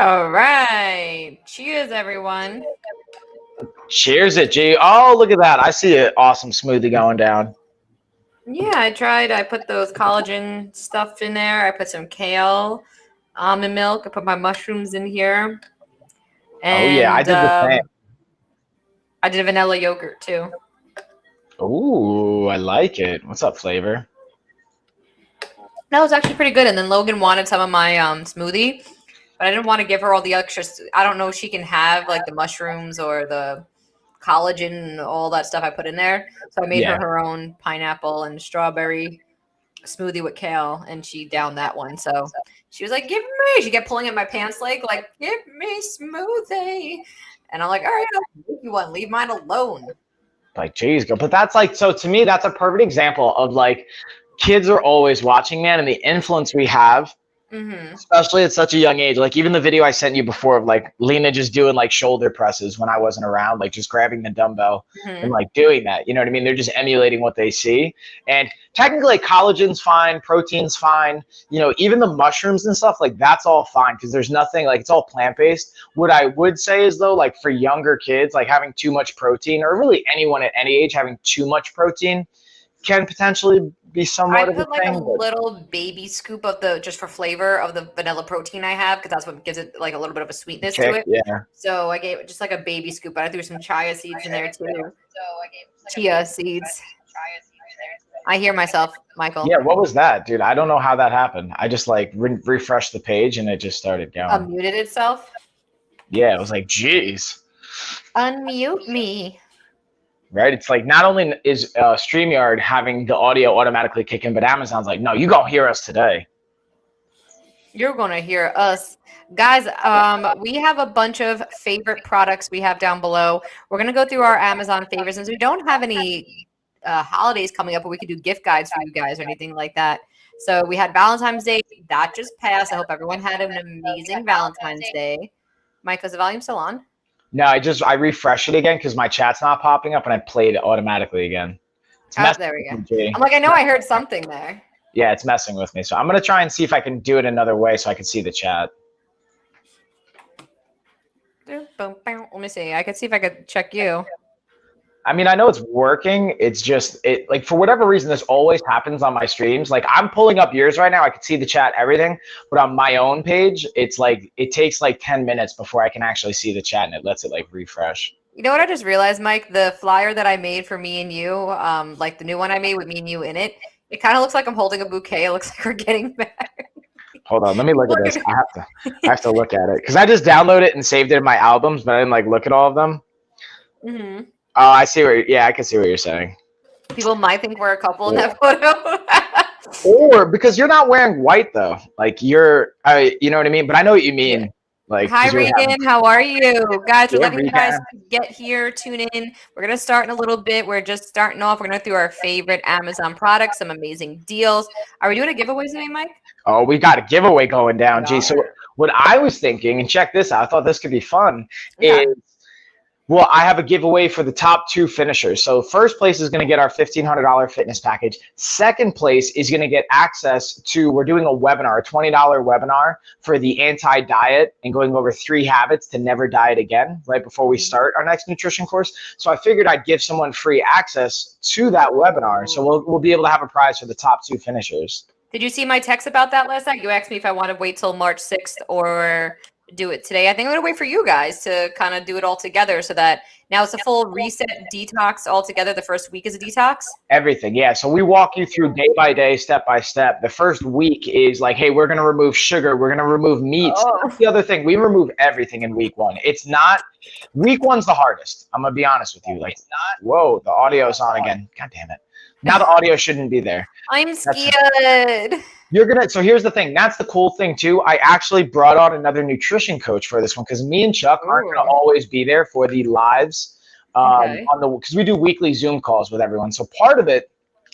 All right. Cheers, everyone. Cheers it, G. Oh, look at that. I see an awesome smoothie going down. Yeah, I put those collagen stuff in there. I put some kale, almond milk. I put my mushrooms in here. And, oh, yeah. I did the same. I did vanilla yogurt, too. Ooh, I like it. What's up, flavor? That was actually pretty good. And then Logan wanted some of my smoothie, but I didn't want to give her all the extras. I don't know if she can have, like, the mushrooms or the collagen and all that stuff I put in there. So I made her own pineapple and strawberry smoothie with kale, and she downed that one. So she was like, give me. She kept pulling at my pants leg, like, give me smoothie. And I'm like, all right, I'll make you one. Leave mine alone. Like, geez, go. But that's like, so to me, that's a perfect example of like, kids are always watching, man, and the influence we have. Especially at such a young age. Like even the video I sent you before of like Lena just doing like shoulder presses when I wasn't around, like just grabbing the dumbbell and like doing that. You know what I mean? They're just emulating what they see. And technically collagen's fine, protein's fine, you know, even the mushrooms and stuff, like that's all fine because there's nothing, like it's all plant-based. What I would say is though, like for younger kids, like having too much protein, or really anyone at any age having too much protein can potentially be somewhat of a like thing, a little baby scoop of the, just for flavor of the vanilla protein I have, because that's what gives it like a little bit of a sweetness to it. Yeah. So I gave it just like a baby scoop, but I threw some chia seeds in there too. Chia seeds. I hear myself, Michael. Yeah, what was that, dude? I don't know how that happened. I just like refreshed the page and it just started going. Unmuted itself? Yeah, it was like, geez. Unmute me. Right? It's like not only is StreamYard having the audio automatically kick in, but Amazon's like, no, you gonna hear us today. You're gonna hear us. Guys, we have a bunch of favorite products we have down below. We're gonna go through our Amazon favorites, since we don't have any holidays coming up, but we could do gift guides for you guys or anything like that. So we had Valentine's Day. That just passed. I hope everyone had an amazing Valentine's Day. Mike, is the volume still on? No, I refreshed it again because my chat's not popping up and I played it automatically again. Oh, there we go. I'm like, I know I heard something there. Yeah, it's messing with me. So I'm going to try and see if I can do it another way so I can see the chat. Let me see. I could see if I could check you. I mean, I know it's working. It's just, like, for whatever reason, this always happens on my streams. Like, I'm pulling up yours right now. I can see the chat, everything. But on my own page, it's like, it takes like 10 minutes before I can actually see the chat and it lets it like refresh. You know what I just realized, Mike? The flyer that I made for me and you, like the new one I made with me and you in it, it kind of looks like I'm holding a bouquet. It looks like we're getting married. Hold on, let me look at this. I have to look at it because I just downloaded it and saved it in my albums, but I didn't like look at all of them. Oh, I see I can see what you're saying. People might think we're a couple in that photo. Or because you're not wearing white though, like you know what I mean. But I know what you mean. Yeah. Like, hi Regan, how are you guys? We're letting you guys get here, tune in. We're gonna start in a little bit. We're just starting off. We're gonna go through our favorite Amazon products, some amazing deals. Are we doing a giveaway today, Mike? Oh, we got a giveaway going down. Gee, so what I was thinking, and check this out, I thought this could be fun, is well, I have a giveaway for the top 2 finishers. So first place is going to get our $1,500 fitness package. Second place is going to get access to, we're doing a webinar, a $20 webinar for the anti-diet and going over 3 habits to never diet again right before we start our next nutrition course. So I figured I'd give someone free access to that webinar. So we'll be able to have a prize for the top 2 finishers. Did you see my text about that last night? You asked me if I want to wait till March 6th or do it today. I think I'm going to wait for you guys to kind of do it all together so that now it's a full reset detox altogether. The first week is a detox. Everything. Yeah. So we walk you through day by day, step by step. The first week is like, hey, we're going to remove sugar. We're going to remove meat. That's the other thing. We remove everything in week 1. It's not, week 1's the hardest. I'm going to be honest with you. Like, whoa, the audio's on again. God damn it. Now the audio shouldn't be there. I'm scared. So here's the thing. That's the cool thing too. I actually brought on another nutrition coach for this one because me and Chuck aren't going to always be there for the lives because we do weekly Zoom calls with everyone. So part of it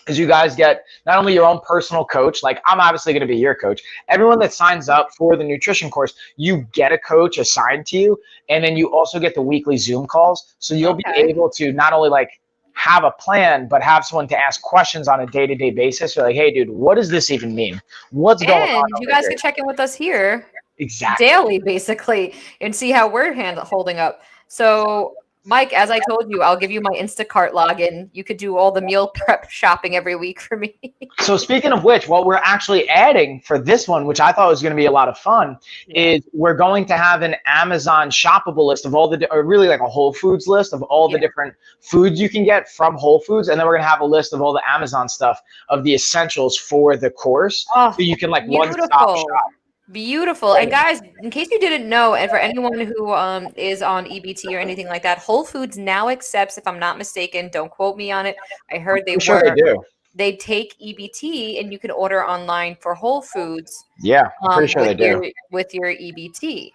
is you guys get not only your own personal coach, like I'm obviously going to be your coach. Everyone that signs up for the nutrition course, you get a coach assigned to you, and then you also get the weekly Zoom calls. So you'll be able to not only like have a plan, but have someone to ask questions on a day-to-day basis. You're like, hey, dude, what does this even mean? What's going on? You guys can check in with us here. Exactly. daily, basically, and see how we're holding up. So, Mike, as I told you, I'll give you my Instacart login. You could do all the meal prep shopping every week for me. So speaking of which, what we're actually adding for this one, which I thought was going to be a lot of fun, is we're going to have an Amazon shoppable list of all the, or really like a Whole Foods list of all the different foods you can get from Whole Foods. And then we're going to have a list of all the Amazon stuff of the essentials for the course. Oh, so you can like one-stop shop. Beautiful. And guys, in case you didn't know, and for anyone who is on EBT or anything like that, Whole Foods now accepts, if I'm not mistaken, don't quote me on it. I heard they Sure they do. They take EBT and you can order online for Whole Foods. Yeah, I'm pretty sure they do. With your EBT.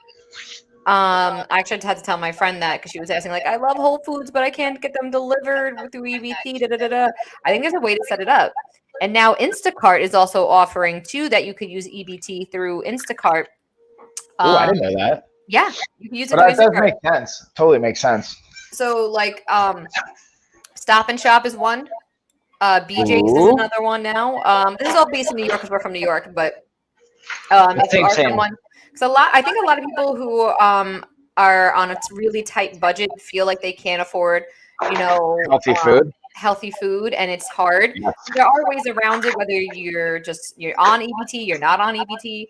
I actually had to tell my friend that because she was asking, like, I love Whole Foods, but I can't get them delivered through EBT. Da, da, da, da. I think there's a way to set it up. And now Instacart is also offering too that you could use EBT through Instacart. Oh, I didn't know that. Yeah, you can use it. But that does make sense. Totally makes sense. So like, Stop and Shop is one. BJ's is another one now. This is all based in New York because we're from New York, but if you are someone, because I think a lot of people who are on a really tight budget feel like they can't afford, healthy food, and it's hard. Yes. There are ways around it, whether you're on EBT, you're not on EBT,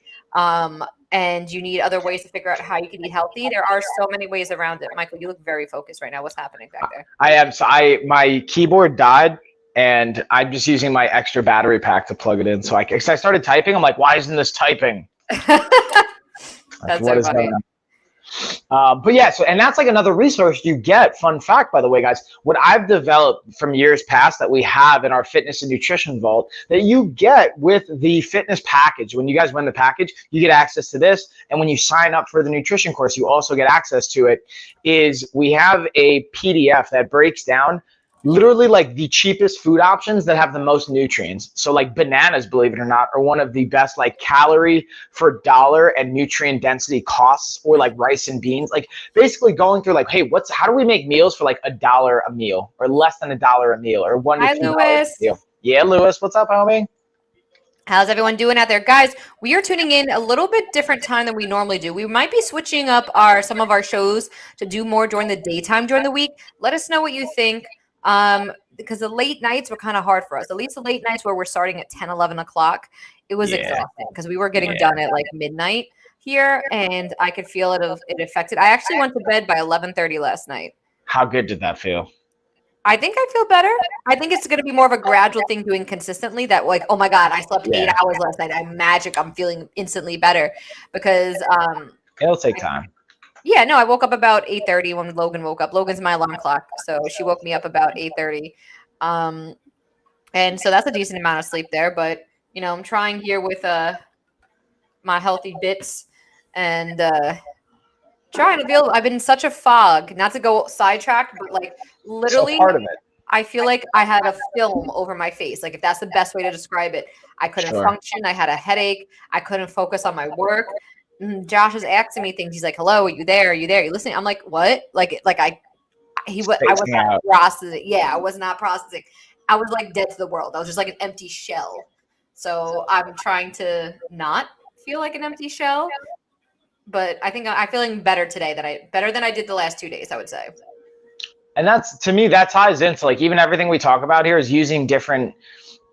and you need other ways to figure out how you can eat healthy. There are so many ways around it. Michael, you look very focused right now. What's happening back there? I am. So my keyboard died. And I'm just using my extra battery pack to plug it in. So I started typing. I'm like, why isn't this typing? That's so funny. But yeah, and that's like another resource you get. Fun fact, by the way, guys, what I've developed from years past that we have in our fitness and nutrition vault that you get with the fitness package. When you guys win the package, you get access to this. And when you sign up for the nutrition course, you also get access to it. We have a PDF that breaks down literally like the cheapest food options that have the most nutrients. So like bananas, believe it or not, are one of the best like calorie for dollar and nutrient density costs, or like rice and beans. Like basically going through like, hey, how do we make meals for like $1 a meal or less than $1 a meal or $1 to $2 a meal? Yeah, Lewis, what's up, homie? How's everyone doing out there? Guys, we are tuning in a little bit different time than we normally do. We might be switching up some of our shows to do more during the daytime during the week. Let us know what you think. Because the late nights were kind of hard for us. At least the late nights where we're starting at 10, 11 o'clock, it was exhausting because we were getting done at like midnight here, and I could feel it affected. I actually went to bed by 11:30 last night. How good did that feel? I think I feel better. I think it's going to be more of a gradual thing doing consistently that like, oh my God, I slept 8 hours last night. I'm magic. I'm feeling instantly better because it'll take time. Yeah, no, I woke up about 8:30 when Logan woke up. Logan's my alarm clock, so she woke me up about 8:30. And so that's a decent amount of sleep there. But, I'm trying here with my healthy bits and trying to feel – I've been in such a fog, not to go sidetrack, but like literally part of it. I feel like I had a film over my face. Like if that's the best way to describe it. I couldn't function. I had a headache. I couldn't focus on my work. Josh is asking me things. He's like, "Hello, are you there? Are you there? Are you listening?" I'm like, "What?" I was not processing. Yeah, I was not processing. I was like dead to the world. I was just like an empty shell. So I'm trying to not feel like an empty shell. But I think I'm feeling better today better than I did the last 2 days, I would say. And to me, that ties into like even everything we talk about here is using different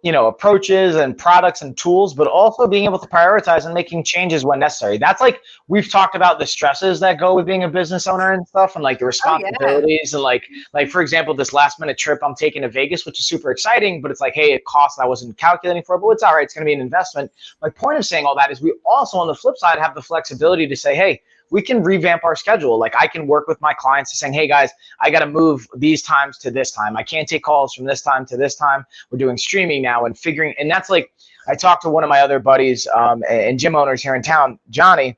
approaches and products and tools, but also being able to prioritize and making changes when necessary. That's like, we've talked about the stresses that go with being a business owner and stuff, and like the responsibilities and like, for example, this last minute trip I'm taking to Vegas, which is super exciting, but it's like, hey, it costs I wasn't calculating for, but it's all right. It's going to be an investment. My point of saying all that is we also on the flip side have the flexibility to say, hey, we can revamp our schedule. Like I can work with my clients to saying, hey guys, I got to move these times to this time. I can't take calls from this time to this time. We're doing streaming now and that's like, I talked to one of my other buddies and gym owners here in town, Johnny,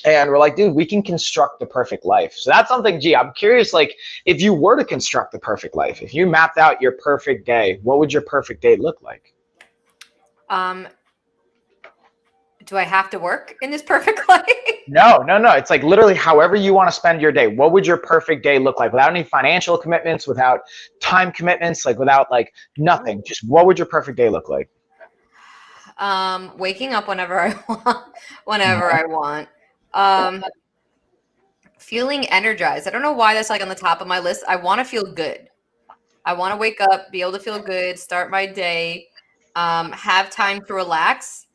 and we're like, dude, we can construct the perfect life. So that's something, I'm curious, like if you were to construct the perfect life, if you mapped out your perfect day, what would your perfect day look like? Do I have to work in this perfect life? No. It's like literally however you want to spend your day. What would your perfect day look like without any financial commitments, without time commitments, like without like nothing? Just what would your perfect day look like? Waking up whenever I want, I want. Feeling energized. I don't know why that's like on the top of my list. I want to feel good. I want to wake up, be able to feel good, start my day, have time to relax,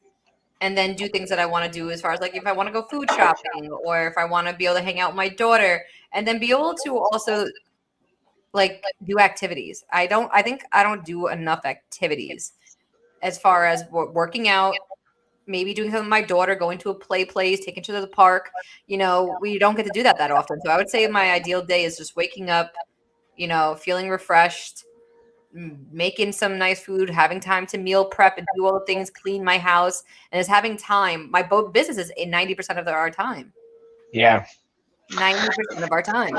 and then do things that I want to do as far as like if I want to go food shopping or if I want to be able to hang out with my daughter, and then be able to also like do activities. I think I don't do enough activities as far as working out, maybe doing something with my daughter, going to a play place, taking her to the park. You know, we don't get to do that often. So I would say my ideal day is just waking up, you know, feeling refreshed, making some nice food, having time to meal prep and do all the things, clean my house, and just having time. My boat business is 90% of our time. Yeah. 90% of our time.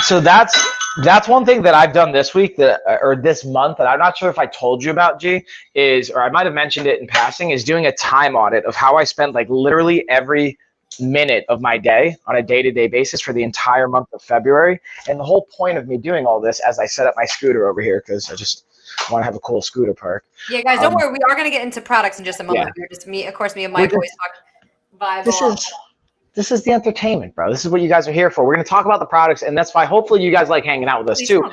So that's one thing that I've done this week or this month that I'm not sure if I told you about, G, or I might have mentioned it in passing, is doing a time audit of how I spend like literally every minute of my day on a day-to-day basis for the entire month of February. And the whole point of me doing all this as I set up my scooter over here, because I just want to have a cool scooter park. Yeah, guys, don't worry. We are going to get into products in just a moment. Yeah. Just me, of course, me and Mike always talk vibe. This is the entertainment, bro. This is what you guys are here for. We're going to talk about the products, and that's why hopefully you guys like hanging out with us too.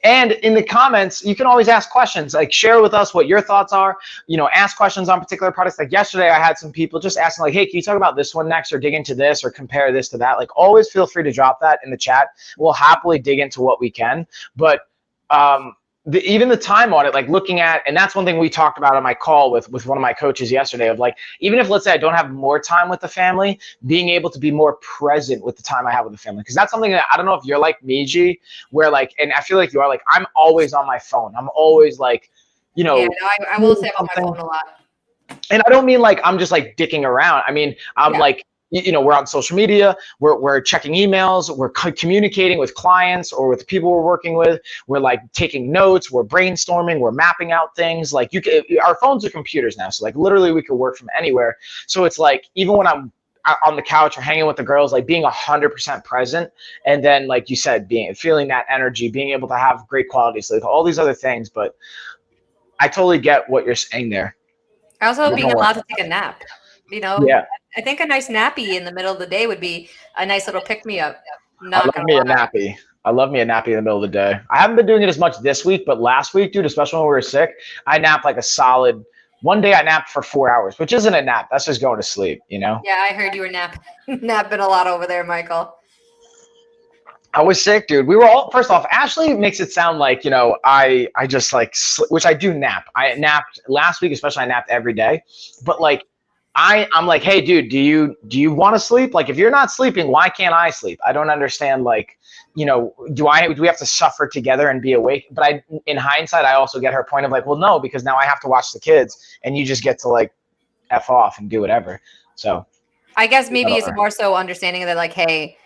And in the comments, you can always ask questions. Like, share with us what your thoughts are. You know, ask questions on particular products. Like yesterday, I had some people just asking, like, hey, can you talk about this one next, or dig into this, or compare this to that? Like, always feel free to drop that in the chat. We'll happily dig into what we can. But even the time on it, like looking at, and that's one thing we talked about on my call with one of my coaches yesterday, of like, even if let's say I don't have more time with the family, being able to be more present with the time I have with the family. Because that's something that I don't know if you're like me, G, where like, and I feel like you are, like, I'm always on my phone. I'm always like, you know. Yeah, no, I will say I'm on my phone a lot. And I don't mean like I'm just like dicking around. I mean, I'm like, you know, we're on social media, we're checking emails, we're communicating with clients or with people we're working with, we're like taking notes, we're brainstorming, we're mapping out things. Like our phones are computers now, so like literally we could work from anywhere. So it's like, even when I'm on the couch or hanging with the girls, like being 100% present, and then like you said, feeling that energy, being able to have great quality sleep, all these other things. But I totally get what you're saying there. Also being allowed to take a nap, you know. Yeah. I think a nice nappy in the middle of the day would be a nice little pick-me-up. I love me a nappy. I love me a nappy in the middle of the day. I haven't been doing it as much this week, but last week, dude, especially when we were sick, I napped like a solid, one day I napped for 4 hours, which isn't a nap. That's just going to sleep, you know? Yeah, I heard you were napping a lot over there, Michael. I was sick, dude. We were all, first off, Ashley makes it sound like, you know, I just like, which I do nap. I napped last week, especially I napped every day, but like, I'm like, hey, dude, do you want to sleep? Like, if you're not sleeping, why can't I sleep? I don't understand. Like, you know, do we have to suffer together and be awake? But in hindsight, I also get her point of like, well, no, because now I have to watch the kids, and you just get to like F off and do whatever. So I guess maybe it's more so understanding that like, hey,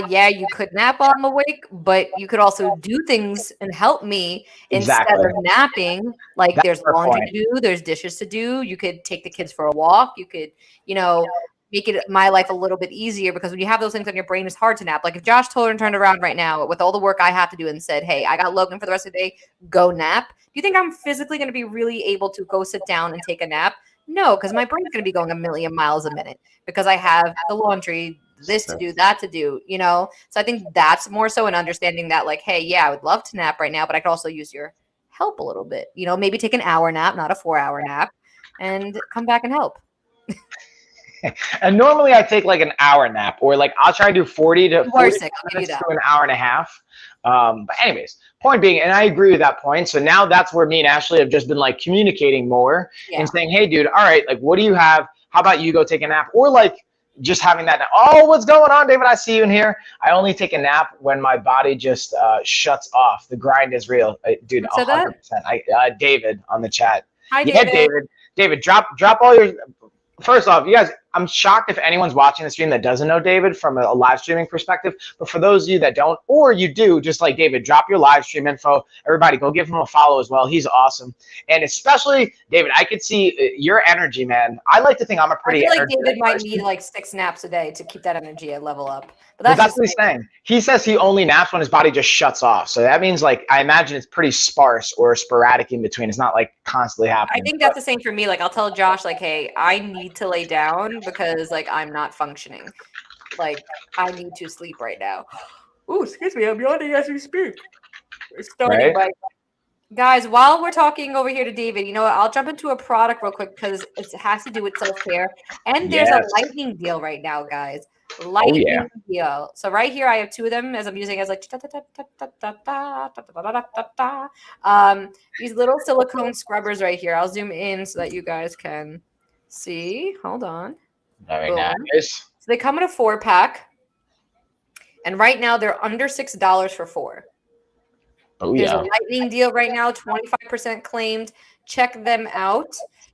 yeah, you could nap while I'm awake, but you could also do things and help me instead of napping. Like there's laundry to do, there's dishes to do. You could take the kids for a walk. You could, you know, make it my life a little bit easier, because when you have those things on your brain, it's hard to nap. Like if Josh turned around right now with all the work I have to do and said, hey, I got Logan for the rest of the day, go nap. Do you think I'm physically going to be really able to go sit down and take a nap? No, because my brain's going to be going a million miles a minute because I have the laundry, this to do, that to do, you know? So I think that's more so an understanding that like, hey, yeah, I would love to nap right now, but I could also use your help a little bit, you know, maybe take an hour nap, not a 4-hour nap, and come back and help. And normally I take like an hour nap, or like I'll try to do 40 to 40 minutes to an hour and a half. But anyways, point being, and I agree with that point. So now that's where me and Ashley have just been like communicating more and saying, hey, dude, all right, like, what do you have? How about you go take a nap? Or like just having that, oh, what's going on, David? I see you in here. I only take a nap when my body just shuts off. The grind is real. Dude, 100%. David on the chat. Hi, David. Yeah, David, drop all your, first off, you guys, I'm shocked if anyone's watching the stream that doesn't know David from a live streaming perspective. But for those of you that don't, or you do, just like David, drop your live stream info. Everybody, go give him a follow as well. He's awesome. And especially, David, I could see your energy, man. I like to think I'm a pretty. I feel like David might need like 6 naps a day to keep that energy at level up. But that's what he's saying. He says he only naps when his body just shuts off. So that means, like, I imagine it's pretty sparse or sporadic in between. It's not like constantly happening. I think that's the same for me. Like, I'll tell Josh, like, hey, I need to lay down because like I'm not functioning. Like I need to sleep right now. Ooh, excuse me, I'm yawning as we speak. It's starting right. Guys, while we're talking over here to David, you know what? I'll jump into a product real quick because it has to do with self-care. And there's a lightning deal right now, guys. Lightning deal. So right here, I have two of them as I'm using as like these little silicone scrubbers right here. I'll zoom in so that you guys can see. Hold on. Very nice. So they come in a 4-pack. And right now, they're under $6 for 4. Oh, There's a lightning deal right now, 25% claimed. Check them out.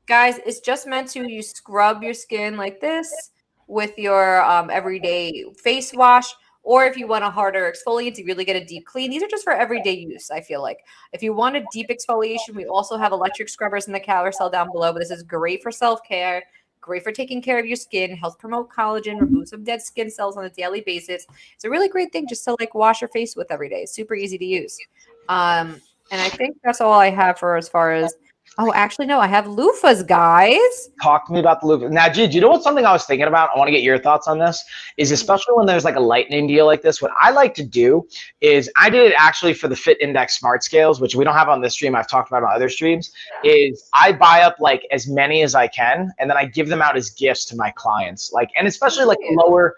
Guys, it's just meant to you scrub your skin like this with your everyday face wash, or if you want a harder exfoliant to really get a deep clean. These are just for everyday use, I feel like. If you want a deep exfoliation, we also have electric scrubbers in the carousel down below, but this is great for self-care, great for taking care of your skin, helps promote collagen, remove some dead skin cells on a daily basis. It's a really great thing just to like wash your face with every day. It's super easy to use. And I think that's all I have for as far as, oh, actually, no, I have loofahs, guys. Talk to me about the loofah. Now, Gid, you know what something I was thinking about? I want to get your thoughts on this, is especially when there's like a lightning deal like this, what I like to do is, I did it actually for the Fit Index Smart Scales, which we don't have on this stream, I've talked about on other streams, is I buy up like as many as I can, and then I give them out as gifts to my clients. Like, and especially like lower,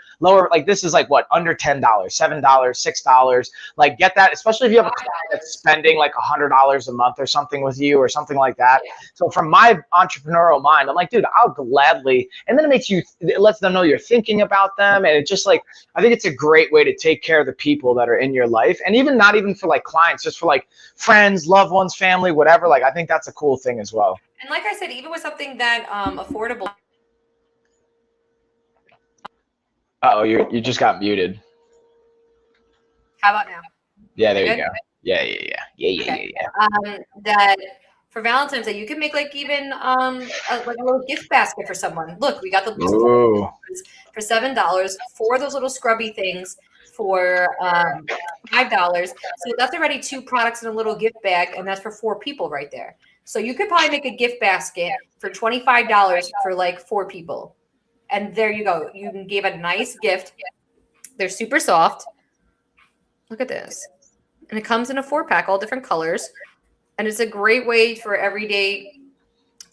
like this is like what, under $10, $7, $6, like get that, especially if you have a client that's spending like $100 a month or something with you or something like that. So from my entrepreneurial mind, I'm like, dude, I'll gladly, and then it lets them know you're thinking about them. And it's just like, I think it's a great way to take care of the people that are in your life. And even not even for like clients, just for like friends, loved ones, family, whatever. Like, I think that's a cool thing as well. And like I said, even with something that affordable. Uh-oh, you just got muted. How about now? Yeah, there you go. Yeah. That for Valentine's Day, you can make like even like a little gift basket for someone. Look, we got the for $7, 4 of those little scrubby things for $5. So that's already 2 products in a little gift bag, and that's for 4 people right there. So you could probably make a gift basket for $25 for like 4 people. And there you go. You can give a nice gift. They're super soft. Look at this. And it comes in a 4-pack, all different colors. And it's a great way for everyday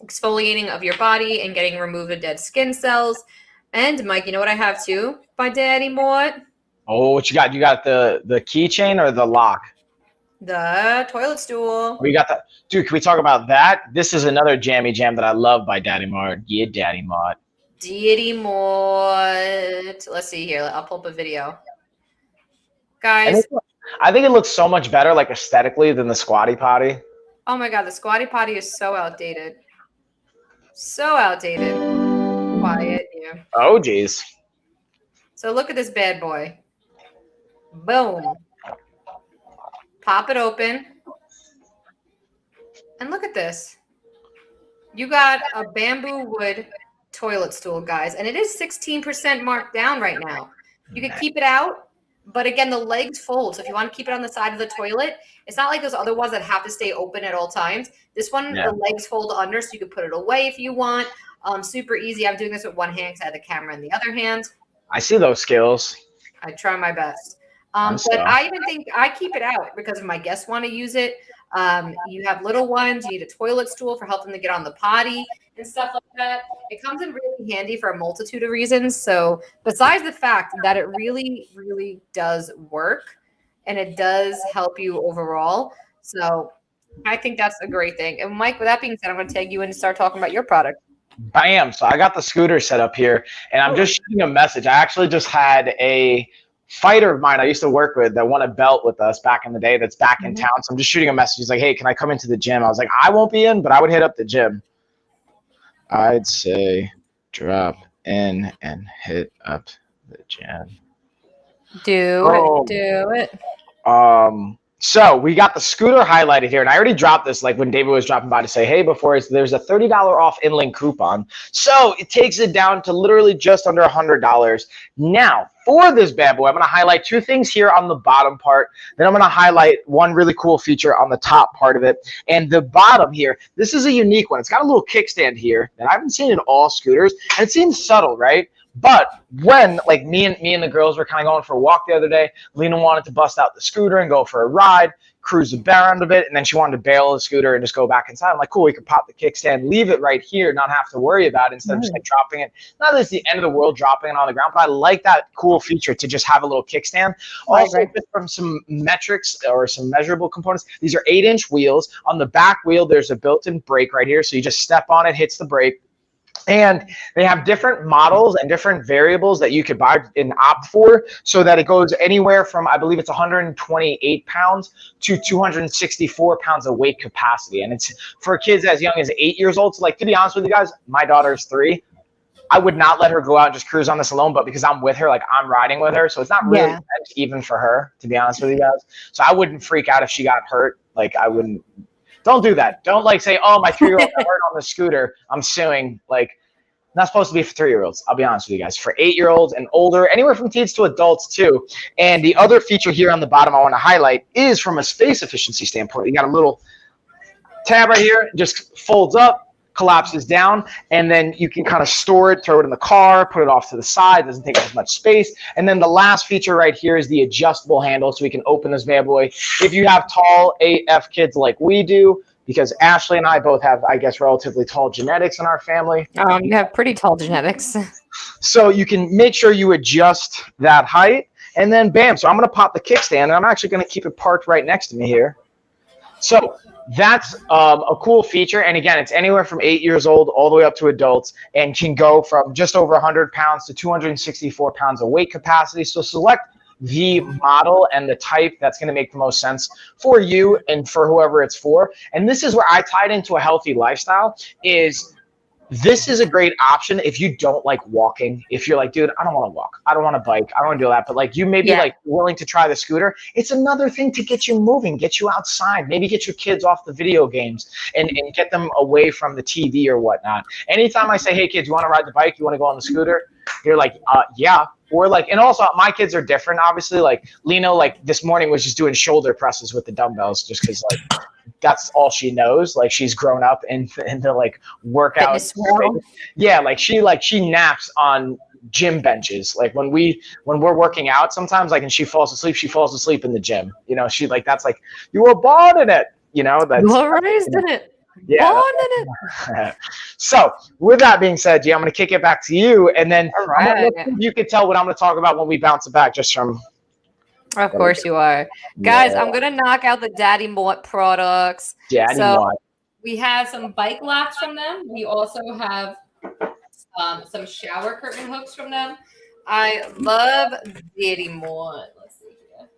exfoliating of your body and getting removed of dead skin cells. And Mike, you know what I have too by Daddy Mort? Oh, what you got? You got the keychain or the lock? The toilet stool. We got that. Dude, can we talk about that? This is another jammy jam that I love by Daddy Mort. Yeah, Daddy Mort. Daddy Mort. Let's see here. I'll pull up a video. Guys. I think it looks so much better, like aesthetically, than the Squatty Potty. Oh my God, the Squatty Potty is so outdated. So outdated. Quiet, yeah. Oh, geez. So look at this bad boy. Boom. Pop it open. And look at this. You got a bamboo wood toilet stool, guys. And it is 16% marked down right now. You can keep it out. But again, the legs fold. So if you want to keep it on the side of the toilet, it's not like those other ones that have to stay open at all times. This one, the legs fold under, so you can put it away if you want. Super easy. I'm doing this with one hand because I have the camera in the other hand. I see those skills. I try my best. But I even think I keep it out because if my guests want to use it. You have little ones. You need a toilet stool for helping them to get on the potty and stuff like that. It comes in really handy for a multitude of reasons. So besides the fact that it really, really does work and it does help you overall. So I think that's a great thing. And Mike, with that being said, I'm going to tag you in and start talking about your product. Bam. So I got the scooter set up here and I'm just shooting a message. I actually just had a fighter of mine I used to work with that won a belt with us back in the day that's back in town. So I'm just shooting a message. He's like, hey, can I come into the gym? I was like, I won't be in, but I would hit up the gym. I'd say drop in and hit up the gym. Do it. So we got the scooter highlighted here, and I already dropped this like when David was dropping by to say, hey, before there's a $30 off in-link coupon. So it takes it down to literally just under $100. Now, for this bad boy, I'm going to highlight two things here on the bottom part. Then I'm going to highlight one really cool feature on the top part of it. And the bottom here, this is a unique one. It's got a little kickstand here that I haven't seen in all scooters, and it seems subtle, right? But when like me and the girls were kind of going for a walk the other day, Lena wanted to bust out the scooter and go for a ride, cruise the bear end of it, and then she wanted to bail the scooter and just go back inside. I'm like, cool, we could pop the kickstand, leave it right here, not have to worry about it instead of just like dropping it. Not that it's the end of the world dropping it on the ground, but I like that cool feature to just have a little kickstand. Also, just from some metrics or some measurable components, these are 8-inch wheels. On the back wheel, there's a built-in brake right here, so you just step on it, hits the brake. And they have different models and different variables that you could buy and opt for, so that it goes anywhere from, I believe it's 128 pounds to 264 pounds of weight capacity. And it's for kids as young as 8 years old. So like, to be honest with you guys, my daughter's 3. I would not let her go out and just cruise on this alone, but because I'm with her, like I'm riding with her. So it's not really even for her, to be honest with you guys. So I wouldn't freak out if she got hurt. Like I wouldn't. Don't do that. Don't like say, oh, my 3-year-old got hurt on the scooter, I'm suing. Like, not supposed to be for 3-year-olds. I'll be honest with you guys. For 8-year-olds and older, anywhere from teens to adults too. And the other feature here on the bottom I want to highlight is from a space efficiency standpoint. You got a little tab right here, just folds up, collapses down, and then you can kind of store it, throw it in the car, put it off to the side, doesn't take as much space. And then the last feature right here is the adjustable handle, so we can open this bad boy. If you have tall AF kids like we do, because Ashley and I both have, I guess, relatively tall genetics in our family. You have pretty tall genetics. So you can make sure you adjust that height, and then bam. So I'm going to pop the kickstand, and I'm actually going to keep it parked right next to me here. So that's a cool feature. And again, it's anywhere from 8 years old all the way up to adults, and can go from just over 100 pounds to 264 pounds of weight capacity. So select the model and the type that's going to make the most sense for you and for whoever it's for. And this is where I tied into a healthy lifestyle is this is a great option if you don't like walking. If you're like, dude, I don't want to walk. I don't want to bike. I don't want to do that. But like you may be like willing to try the scooter. It's another thing to get you moving, get you outside, maybe get your kids off the video games and get them away from the TV or whatnot. Anytime I say, hey kids, you want to ride the bike? You want to go on the scooter? You're like, yeah. Or like, and also my kids are different. Obviously, like Lino, like this morning was just doing shoulder presses with the dumbbells just because like that's all she knows. Like she's grown up into like workout. Yeah, like she naps on gym benches. Like when we're working out sometimes, like and she falls asleep in the gym. You know, she like that's like you were born in it. You know, that's you were raised in it. Yeah. So with that being said, G, I'm going to kick it back to you, and then you can tell what I'm going to talk about when we bounce it back just from. Of course you are. Guys, I'm going to knock out the Daddy Mort products. Daddy Mort. We have some bike locks from them. We also have some shower curtain hooks from them. I love Daddy Mort. Let's see here.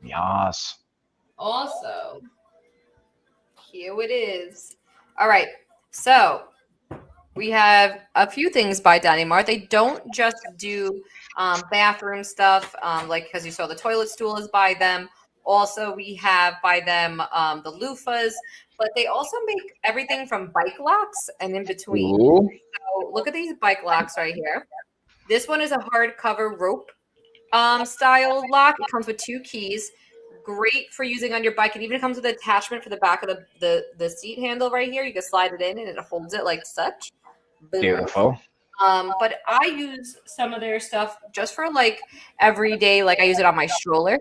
Yes. Also, here it is. All right. So we have a few things by Daddy Mart. They don't just do bathroom stuff, like because you saw the toilet stool is by them. Also, we have by them the loofahs, but they also make everything from bike locks and in between. Ooh. So look at these bike locks right here. This one is a hardcover rope style lock. It comes with 2 keys. Great for using on your bike. It even comes with an attachment for the back of the seat handle right here. You can slide it in and it holds it like such. Boom. Beautiful. But I use some of their stuff just for like every day. Like I use it on my stroller.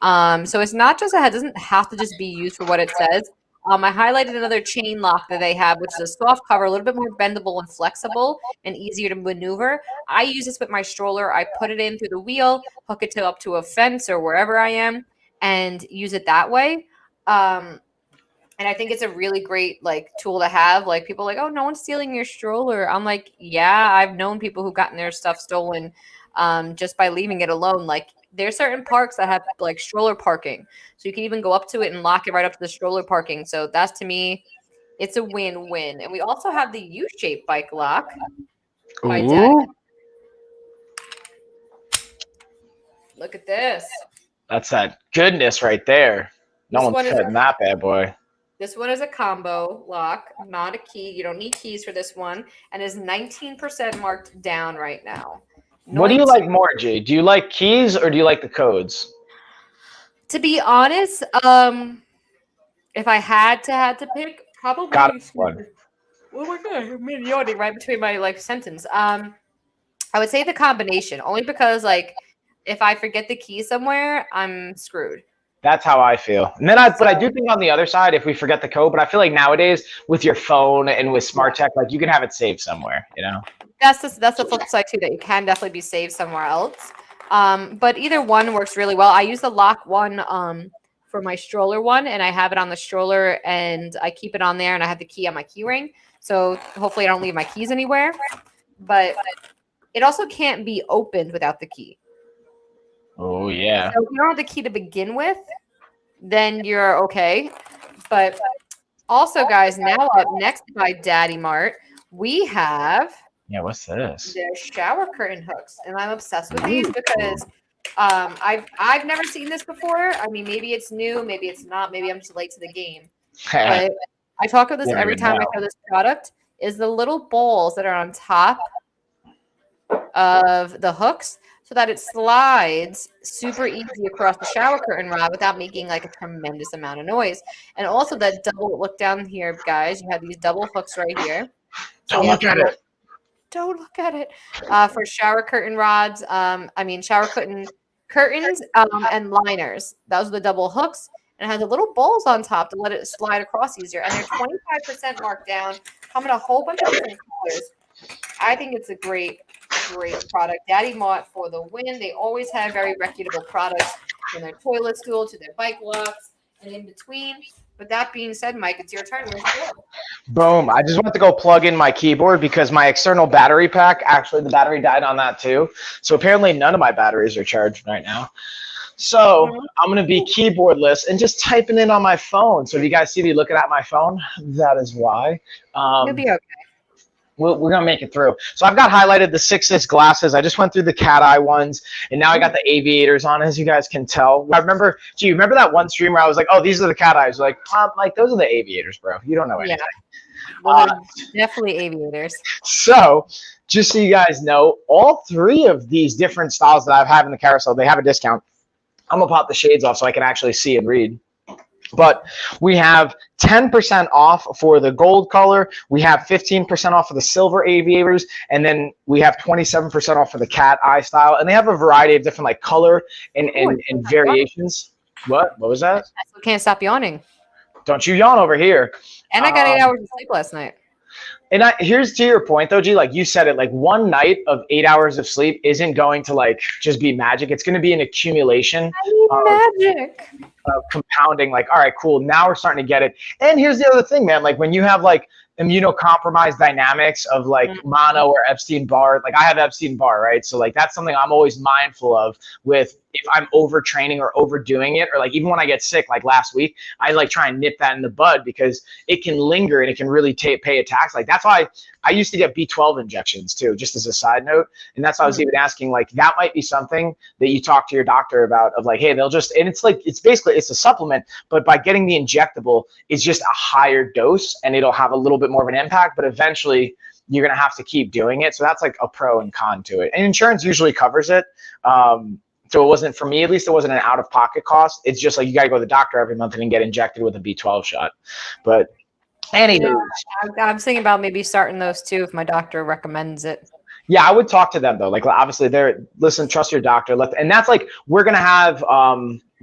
So it's not just it doesn't have to just be used for what it says. I highlighted another chain lock that they have, which is a soft cover, a little bit more bendable and flexible and easier to maneuver. I use this with my stroller. I put it in through the wheel, hook it up to a fence or wherever I am, and use it that way. And I think it's a really great like tool to have. Like people are like, oh, no one's stealing your stroller. I'm like, yeah, I've known people who've gotten their stuff stolen just by leaving it alone. Like there's certain parks that have like stroller parking. So you can even go up to it and lock it right up to the stroller parking. So that's, to me, it's a win-win. And we also have the U-shaped bike lock by Daddy. Look at this. That's that goodness right there. No one's cutting that bad boy. This one is a combo lock, not a key. You don't need keys for this one, and is 19% marked down right now. What do you like more, G? Do you like keys or do you like the codes? To be honest, if I had to pick, probably. Got one. Oh my god, I'm yawning right between my sentence. I would say the combination, only because if I forget the key somewhere, I'm screwed. That's how I feel. And then but I do think on the other side, if we forget the code, but I feel like nowadays with your phone and with Smart Check, you can have it saved somewhere, That's the flip side too, that you can definitely be saved somewhere else. But either one works really well. I use the lock one for my stroller one, and I have it on the stroller and I keep it on there, and I have the key on my key ring. So hopefully I don't leave my keys anywhere. But it also can't be opened without the key. Oh, yeah. So if you don't have the key to begin with, then you're okay. But also, guys, now up next by Daddy Mart, we have what's this? Their shower curtain hooks, and I'm obsessed with these because I've never seen this before. I mean, maybe it's new, maybe it's not, maybe I'm too late to the game. But I talk about this every time I show this product. Is the little bowls that are on top of the hooks, so that it slides super easy across the shower curtain rod without making a tremendous amount of noise. And also that double, look down here, guys, you have these double hooks right here. Don't look at it. Don't look at it. For shower curtain rods, shower curtains and liners. Those are the double hooks. And it has the little bowls on top to let it slide across easier. And they're 25% marked down. Come in a whole bunch of different colors. I think it's a great product. Daddy Mart for the win. They always have very reputable products from their toilet stool to their bike locks and in between. But that being said, Mike, it's your turn. Boom. I just want to go plug in my keyboard because my external battery pack, actually the battery died on that too. So apparently none of my batteries are charged right now. So I'm going to be keyboardless and just typing in on my phone. So if you guys see me looking at my phone, that is why. You'll be okay. We're going to make it through. So I've got highlighted the 6-inch glasses. I just went through the cat eye ones, and now I got the aviators on, as you guys can tell. I remember, you remember that one stream where I was like, oh, these are the cat eyes? Like, those are the aviators, bro. You don't know anything. Yeah. Definitely aviators. So just so you guys know, all three of these different styles that I have in the carousel, they have a discount. I'm going to pop the shades off so I can actually see and read. But we have 10% off for the gold color. We have 15% off for the silver aviators. And then we have 27% off for the cat eye style. And they have a variety of different color and variations. What was that? I still can't stop yawning. Don't you yawn over here. And I got 8 hours of sleep last night. And here's to your point, though, G, you said it, one night of 8 hours of sleep isn't going to just be magic. It's going to be an accumulation. Magic. Of compounding, all right, cool. Now we're starting to get it. And here's the other thing, man. When you have immunocompromised dynamics of mono or Epstein-Barr, I have Epstein-Barr, right? So that's something I'm always mindful of with if I'm overtraining or overdoing it, or even when I get sick, last week, I try and nip that in the bud because it can linger and it can really pay a tax. That's why I used to get B12 injections too, just as a side note. And that's why I was even asking, that might be something that you talk to your doctor about of hey, they'll just, and it's basically, it's a supplement, but by getting the injectable, it's just a higher dose and it'll have a little bit more of an impact, but eventually you're going to have to keep doing it. So that's a pro and con to it. And insurance usually covers it. So it wasn't, for me at least, it wasn't an out-of-pocket cost. It's just you got to go to the doctor every month and then get injected with a B12 shot. But anywho. I'm thinking about maybe starting those too if my doctor recommends it. Yeah, I would talk to them though. Obviously, listen, trust your doctor. And that's we're gonna have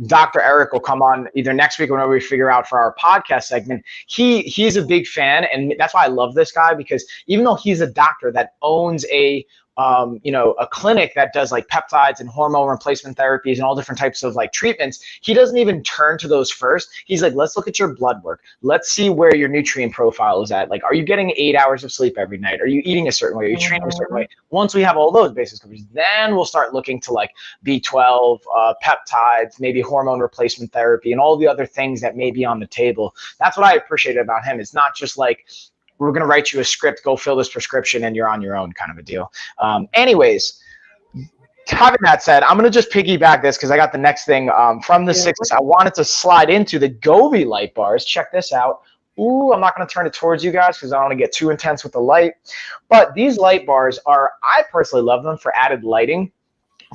Dr. Eric will come on either next week or whenever we figure out for our podcast segment. He's a big fan, and that's why I love this guy, because even though he's a doctor that owns a clinic that does peptides and hormone replacement therapies and all different types of treatments, he doesn't even turn to those first. He's let's look at your blood work. Let's see where your nutrient profile is at. are you getting 8 hours of sleep every night? Are you eating a certain way? Are you training a certain way? Once we have all those bases covered, then we'll start looking to B12, peptides, maybe hormone replacement therapy, and all the other things that may be on the table. That's what I appreciate about him. It's not just we're going to write you a script, go fill this prescription, and you're on your own kind of a deal. Anyways, having that said, I'm going to just piggyback this because I got the next thing from the 60s. I wanted to slide into the Gobi light bars. Check this out. Ooh, I'm not going to turn it towards you guys because I don't want to get too intense with the light. But these light bars are, I personally love them for added lighting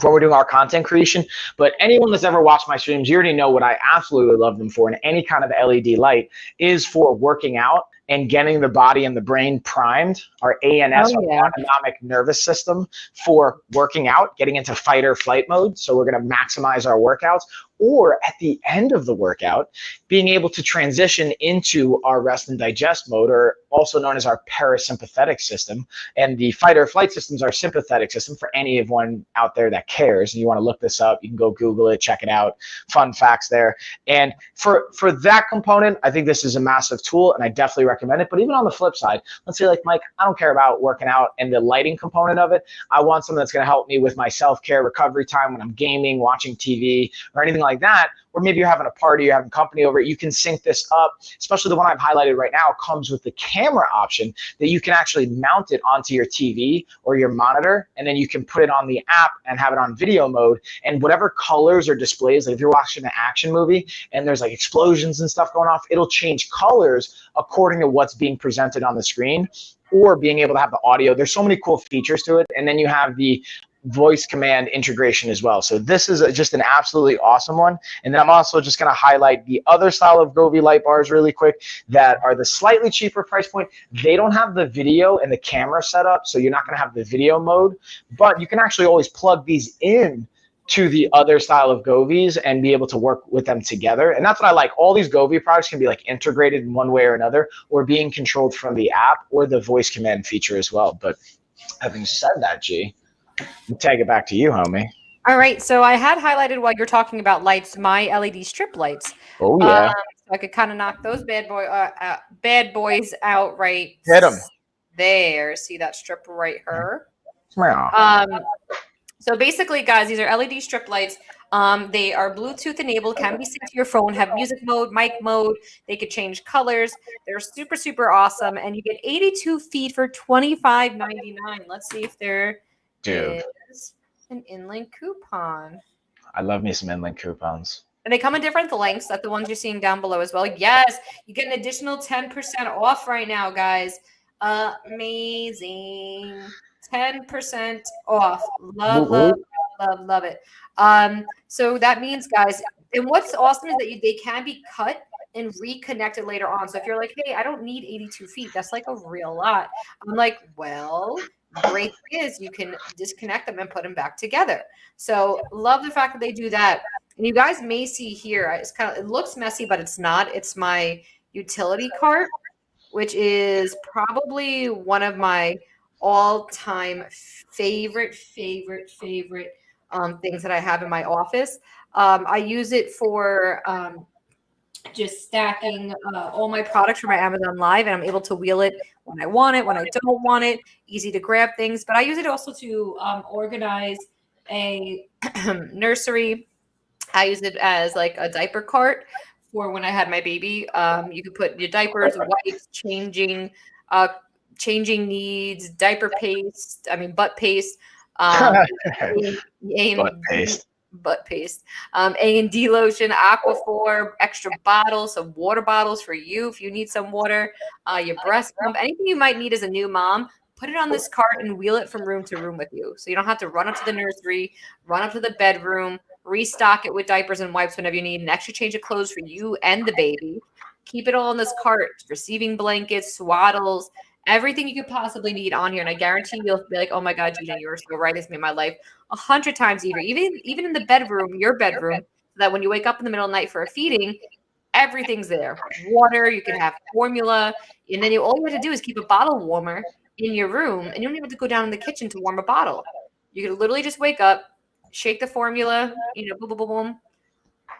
when we're doing our content creation. But anyone that's ever watched my streams, you already know what I absolutely love them for. And any kind of LED light is for working out and getting the body and the brain primed, our ANS, our autonomic nervous system, for working out, getting into fight or flight mode. So we're going to maximize our workouts. Or at the end of the workout, being able to transition into our rest and digest mode, or also known as our parasympathetic system. And the fight or flight system is our sympathetic system for anyone out there that cares. And you want to look this up, you can go Google it, check it out. Fun facts there. And for that component, I think this is a massive tool, and I definitely recommend it. But even on the flip side, let's say like, Mike, I don't care about working out and the lighting component of it. I want something that's going to help me with my self-care recovery time when I'm gaming, watching TV, or anything like that. Or maybe you're having a party, you're having company over, you can sync this up. Especially the one I've highlighted right now comes with the camera option that you can actually mount it onto your TV or your monitor, and then you can put it on the app and have it on video mode, and whatever colors or displays, like if you're watching an action movie and there's like explosions and stuff going off, it'll change colors according to what's being presented on the screen, or being able to have the audio. There's so many cool features to it. And then you have the voice command integration as well. So this is just an absolutely awesome one. And then I'm also just going to highlight the other style of Gobi light bars really quick that are the slightly cheaper price point. They don't have the video and the camera setup, so you're not going to have the video mode, but you can actually always plug these in to the other style of Gobis and be able to work with them together. And that's what I like. All these Gobi products can be like integrated in one way or another, or being controlled from the app or the voice command feature as well. But having said that, G, I'll take it back to you, homie. All right, so I had highlighted while you're talking about lights, my LED strip lights. Oh yeah. So I could kind of knock those bad boys out right Hit them. There. See that strip right here? So basically, guys, these are LED strip lights. They are Bluetooth enabled, can be synced to your phone, have music mode, mic mode. They could change colors. They're super, super awesome. And you get 82 feet for $25.99. Let's see if there is an in-link coupon. I love me some in-link coupons. And they come in different lengths, like the ones you're seeing down below as well. Yes, you get an additional 10% off right now, guys. Amazing. 10% off. Love it. So that means, guys, and what's awesome is that they can be cut and reconnected later on. So if you're like, hey, I don't need 82 feet, that's like a real lot. I'm like, well, great thing is you can disconnect them and put them back together. So love the fact that they do that. And you guys may see here, it's it looks messy, but it's not. It's my utility cart, which is probably one of my all-time favorite things that I have in my office. I use it for just stacking all my products from my Amazon Live, and I'm able to wheel it when I want it, when I don't want it. Easy to grab things. But I use it also to organize a nursery. I use it as like a diaper cart for when I had my baby. You could put your diapers, wipes, changing needs, diaper paste, butt paste, butt paste, A&D lotion, Aquaphor, extra bottles, some water bottles for you if you need some water, your breast pump, anything you might need as a new mom. Put it on this cart and wheel it from room to room with you. So you don't have to run up to the nursery, run up to the bedroom, restock it with diapers and wipes whenever you need an extra change of clothes for you and the baby. Keep it all in this cart, receiving blankets, swaddles, everything you could possibly need on here. And I guarantee you'll be like, oh my God, Gina, you were so right. This made my life 100 times easier. Even in the bedroom, your bedroom, so that when you wake up in the middle of the night for a feeding, everything's there. Water, you can have formula. And then all you have to do is keep a bottle warmer in your room. And you don't even have to go down in the kitchen to warm a bottle. You can literally just wake up, shake the formula, boom, boom, boom, boom.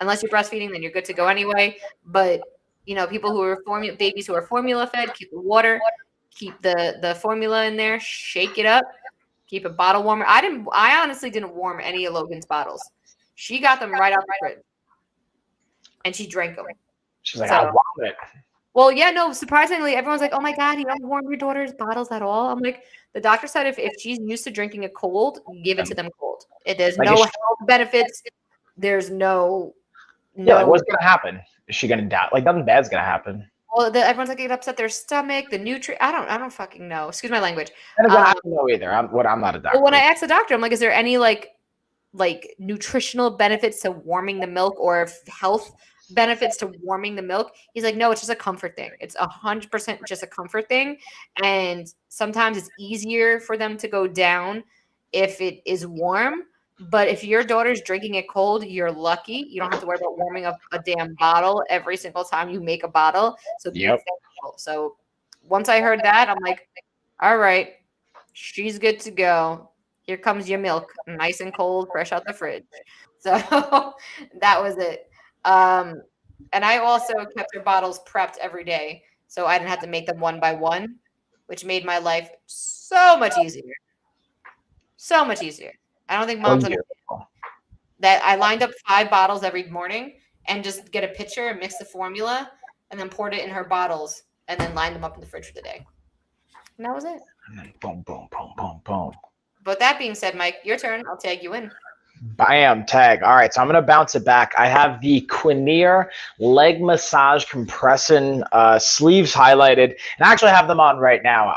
Unless you're breastfeeding, then you're good to go anyway. But, people who are babies who are formula fed, keep the water. Keep the formula in there, shake it up, keep a bottle warmer. I honestly didn't warm any of Logan's bottles. She got them right out the fridge, and she drank them. She's like, I want it. Well, yeah, no, surprisingly, everyone's like, "Oh my God, you don't warm your daughter's bottles at all." I'm like, the doctor said if she's used to drinking it cold, give it to them cold. There's Like, no health benefits. There's no yeah, like no. what's gonna happen? Is she gonna die? Like nothing bad's gonna happen. Well, everyone's like, it upset their stomach, the nutrient. I don't fucking know. Excuse my language. And again, I Um, don't know either. I'm not a but when I doctor. asked the doctor, I'm like, is there any like nutritional benefits to warming the milk or health benefits to warming the milk? He's like, no, it's just a comfort thing. It's 100% just a comfort thing. And sometimes it's easier for them to go down if it is warm. But if your daughter's drinking it cold, you're lucky. You don't have to worry about warming up a damn bottle every single time you make a bottle. So be Yep. thankful. So once I heard that, I'm like, all right, she's good to go. Here comes your milk, nice and cold, fresh out the fridge. So that was it. And I also kept her bottles prepped every day, so I didn't have to make them one by one, which made my life so much easier. So much easier. I don't think moms understand Wonderful. that. I lined up 5 bottles every morning and just get a pitcher and mix the formula and then poured it in her bottles and then lined them up in the fridge for the day. And that was it. And then boom, boom, boom, boom, boom. But that being said, Mike, your turn. I'll tag you in. Bam, tag. All right, so I'm gonna bounce it back. I have the Quinier leg massage compression sleeves highlighted, and I actually have them on right now.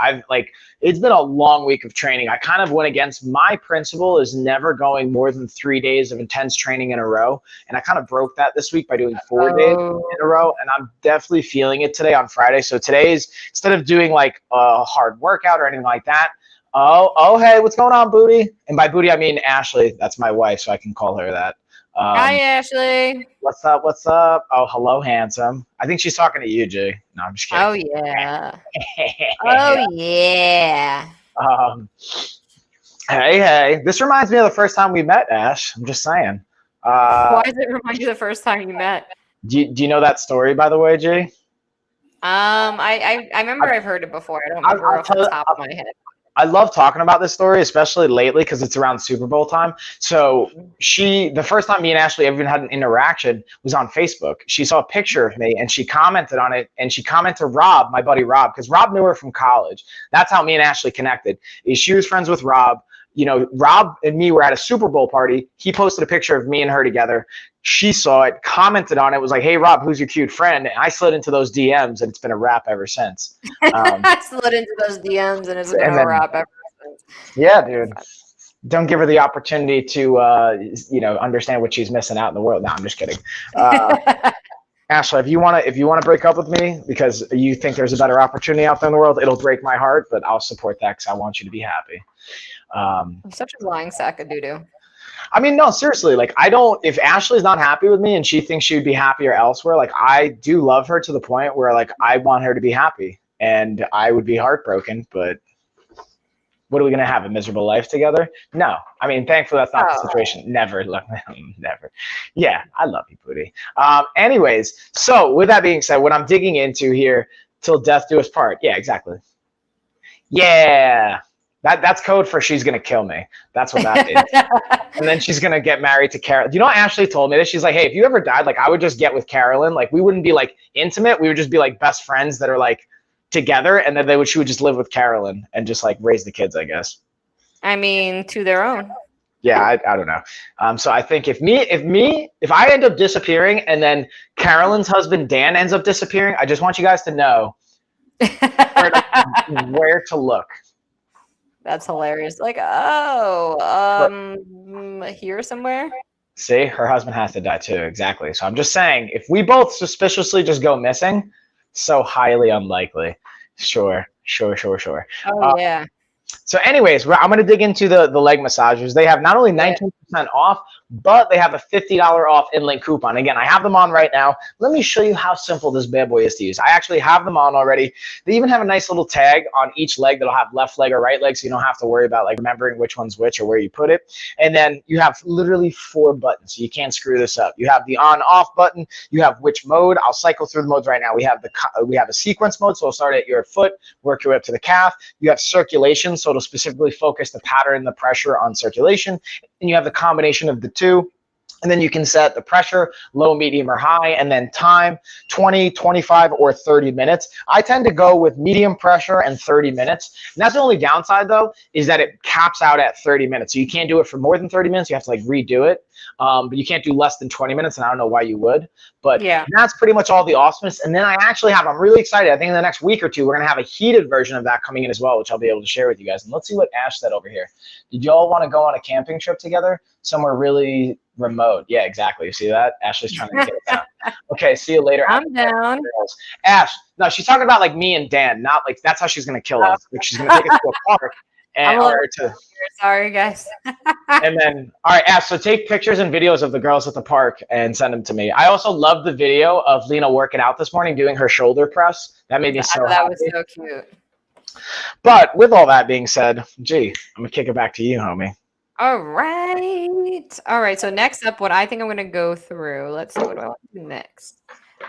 It's been a long week of training. I kind of went against my principle is never going more than 3 days of intense training in a row, and I kind of broke that this week by doing 4 days in a row, and I'm definitely feeling it today on Friday. So today's, instead of doing like a hard workout or anything like that. Oh, hey, what's going on, Booty? And by Booty, I mean Ashley. That's my wife, so I can call her that. Hi, Ashley. What's up? What's up? Oh, hello, handsome. I think she's talking to you, G. No, I'm just kidding. Oh, yeah. Oh, yeah. Hey. This reminds me of the first time we met, Ash. I'm just saying. Why does it remind you the first time you met? Do you know that story, by the way, G? I remember I've heard it before. I don't remember off the top of my head. I love talking about this story, especially lately because it's around Super Bowl time. So the first time me and Ashley even had an interaction was on Facebook. She saw a picture of me and she commented on it, and she commented to Rob, my buddy Rob, because Rob knew her from college. That's how me and Ashley connected. She was friends with Rob. You know, Rob and me were at a Super Bowl party. He posted a picture of me and her together. She saw it, commented on it, was like, hey, Rob, who's your cute friend? And I slid into those DMs, and it's been a wrap ever since. I slid into those DMs, and it's been a wrap ever since. Yeah, dude. Don't give her the opportunity to, understand what she's missing out in the world. No, I'm just kidding. Ashley, if you want to break up with me because you think there's a better opportunity out there in the world, it'll break my heart, but I'll support that because I want you to be happy. I'm such a lying sack of doo-doo. I mean, no, seriously, like if Ashley's not happy with me and she thinks she would be happier elsewhere, like I do love her to the point where like I want her to be happy and I would be heartbroken, but what are we going to have, a miserable life together? No. I mean, thankfully that's not the situation. Never. Never. Yeah, I love you, Booty. Anyways, so with that being said, what I'm digging into here, till death do us part. Yeah, exactly. Yeah. That's code for she's going to kill me. That's what that is. And then she's going to get married to Carolyn. Do you know Ashley told me this? She's like, hey, if you ever died, like I would just get with Carolyn. Like we wouldn't be like intimate. We would just be like best friends that are like together. And then she would just live with Carolyn and just like raise the kids, I guess. I mean, to their own. Yeah, I don't know. So I think if I end up disappearing and then Carolyn's husband, Dan, ends up disappearing, I just want you guys to know where to look. That's hilarious. Like, here somewhere? See, her husband has to die too. Exactly. So I'm just saying, if we both suspiciously just go missing, so highly unlikely. Sure. Oh, yeah. So anyways, I'm going to dig into the leg massagers. They have not only 19% off, but they have a $50 off in-link coupon. Again, I have them on right now. Let me show you how simple this bad boy is to use. I actually have them on already. They even have a nice little tag on each leg that'll have left leg or right leg, so you don't have to worry about like remembering which one's which or where you put it. And then you have literally 4 buttons, so you can't screw this up. You have the on-off button. You have which mode. I'll cycle through the modes right now. We have a sequence mode, so it'll start at your foot, work your way up to the calf. You have circulation, so it'll specifically focus the pattern and the pressure on circulation. And you have the combination of the two. And then you can set the pressure, low, medium, or high, and then time, 20, 25, or 30 minutes. I tend to go with medium pressure and 30 minutes. And that's the only downside, though, is that it caps out at 30 minutes. So you can't do it for more than 30 minutes. You have to like redo it. But you can't do less than 20 minutes, and I don't know why you would. But Yeah. that's pretty much all the awesomeness. And then I'm really excited. I think in the next week or two, we're going to have a heated version of that coming in as well, which I'll be able to share with you guys. And let's see what Ash said over here. Did y'all want to go on a camping trip together? Somewhere really remote. Yeah, exactly. You see that? Ashley's trying to get it down. Okay, see you later. I'm down. Ash, no, she's talking about like me and Dan, not like that's how she's going to kill us. Like she's going to take us to a park. And, sorry, guys. And then, all right, Ash, so take pictures and videos of the girls at the park and send them to me. I also love the video of Lena working out this morning, doing her shoulder press. That made me so happy. That was so cute. But with all that being said, gee, I'm going to kick it back to you, homie. All right. So next up, what I think I'm going to go through. Let's see what do I want to do next.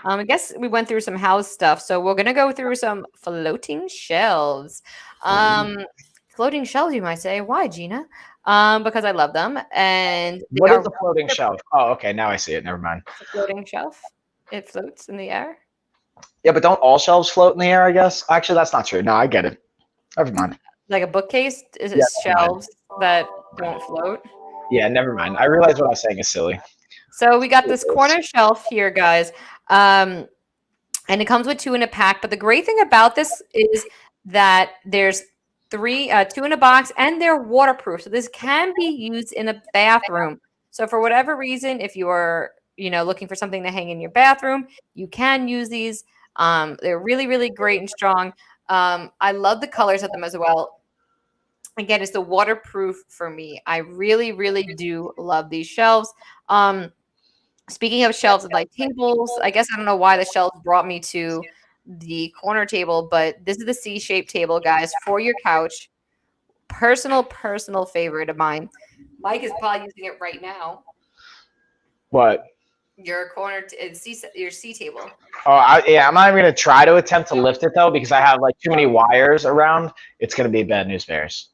I guess we went through some house stuff, so we're going to go through some floating shelves. Floating shelves, you might say. Why, Gina? Because I love them. And what is the floating shelf? Oh, okay. Now I see it. Never mind. It's a floating shelf. It floats in the air. Yeah, but don't all shelves float in the air, I guess? Actually, that's not true. No, I get it. Never mind. Like a bookcase? Is it shelves that don't float? Yeah, never mind. I realize what I was saying is silly. So we got this corner shelf here, guys. And it comes with 2 in a pack. But the great thing about this is that there's 2 in a box, and they're waterproof. So this can be used in a bathroom. So for whatever reason, if you are, looking for something to hang in your bathroom, you can use these. They're really, really great and strong. I love the colors of them as well. Again, it's the waterproof for me. I really, really do love these shelves. Speaking of shelves and like tables, I guess I don't know why the shelves brought me to the corner table, but this is the C-shaped table, guys, for your couch. Personal favorite of mine. Mike is probably using it right now. What? Your corner, your C table. Oh, I'm not even going to try to attempt to lift it, though, because I have like too many wires around. It's going to be bad news bears.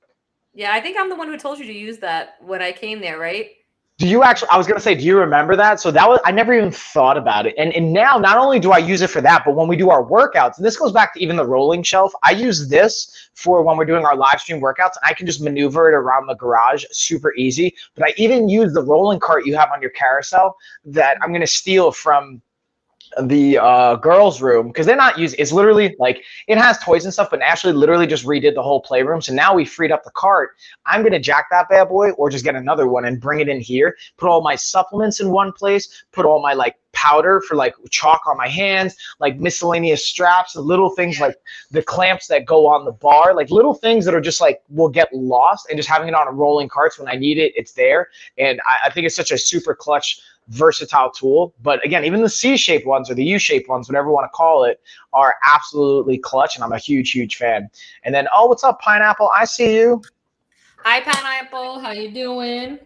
Yeah, I think I'm the one who told you to use that when I came there, right? Do you actually, I was going to say, do you remember that? So I never even thought about it. And now, not only do I use it for that, but when we do our workouts, and this goes back to even the rolling shelf, I use this for when we're doing our live stream workouts. I can just maneuver it around the garage super easy. But I even use the rolling cart you have on your carousel that I'm going to steal from the girls' room, because they're not using. It's literally like it has toys and stuff, but Ashley literally just redid the whole playroom. So now we freed up the cart. I'm gonna jack that bad boy, or just get another one and bring it in here. Put all my supplements in one place. Put all my like powder for like chalk on my hands, like miscellaneous straps, and little things like the clamps that go on the bar, like little things that are just like will get lost. And just having it on a rolling carts when I need it, it's there. And I think it's such a super clutch, versatile tool. But again, even the C-shaped ones or the U-shaped ones, whatever you want to call it, are absolutely clutch, and I'm a huge fan. And then, oh, what's up, Pineapple? I see you. Hi, Pineapple. How you doing?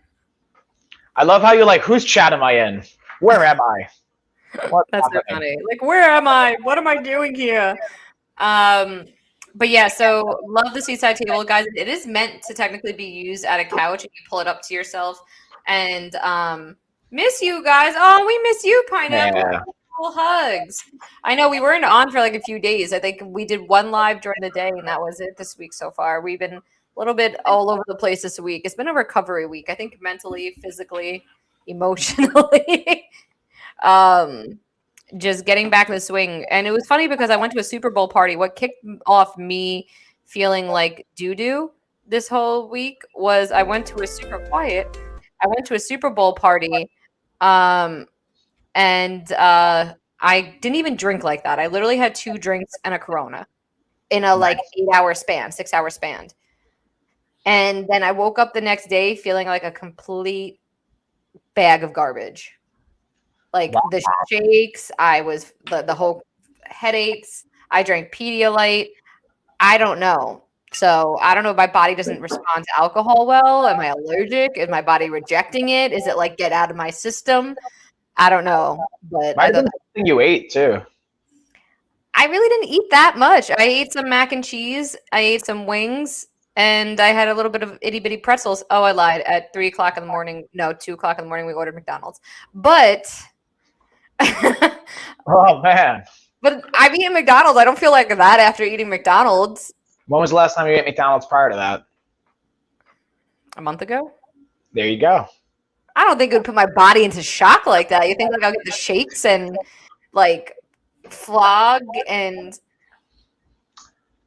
I love how you're like, whose chat am I in? Where am I? That's so funny. Like, where am I? What am I doing here? But yeah, so love the seaside table, guys. It is meant to technically be used at a couch, and you pull it up to yourself. And miss you guys. Oh, we miss you, Pineapple. Yeah. Hugs. I know we weren't on for like a few days. I think we did one live during the day, and that was it this week so far. We've been a little bit all over the place this week. It's been a recovery week, I think, mentally, physically, emotionally. Just getting back in the swing. And it was funny because I went to a Super Bowl party. What kicked off me feeling like doo-doo this whole week was I went to a Super Bowl party. And I didn't even drink like that. I literally had 2 drinks and a Corona in a like 6-hour span. And then I woke up the next day feeling like a complete bag of garbage. Like the shakes, I was the whole headaches. I drank Pedialyte. I don't know. So I don't know if my body doesn't respond to alcohol well. Am I allergic? Is my body rejecting it? Is it like get out of my system? I don't know. But I think you ate too. I really didn't eat that much. I ate some mac and cheese. I ate some wings. And I had a little bit of itty bitty pretzels. Oh, I lied. At 3 o'clock in the morning. No, 2 o'clock in the morning, we ordered McDonald's. But Oh man. but I've eaten McDonald's. I don't feel like that after eating McDonald's. When was the last time you ate McDonald's prior to that? A month ago? There you go. I don't think it would put my body into shock like that. You think like I'll get the shakes and like flog and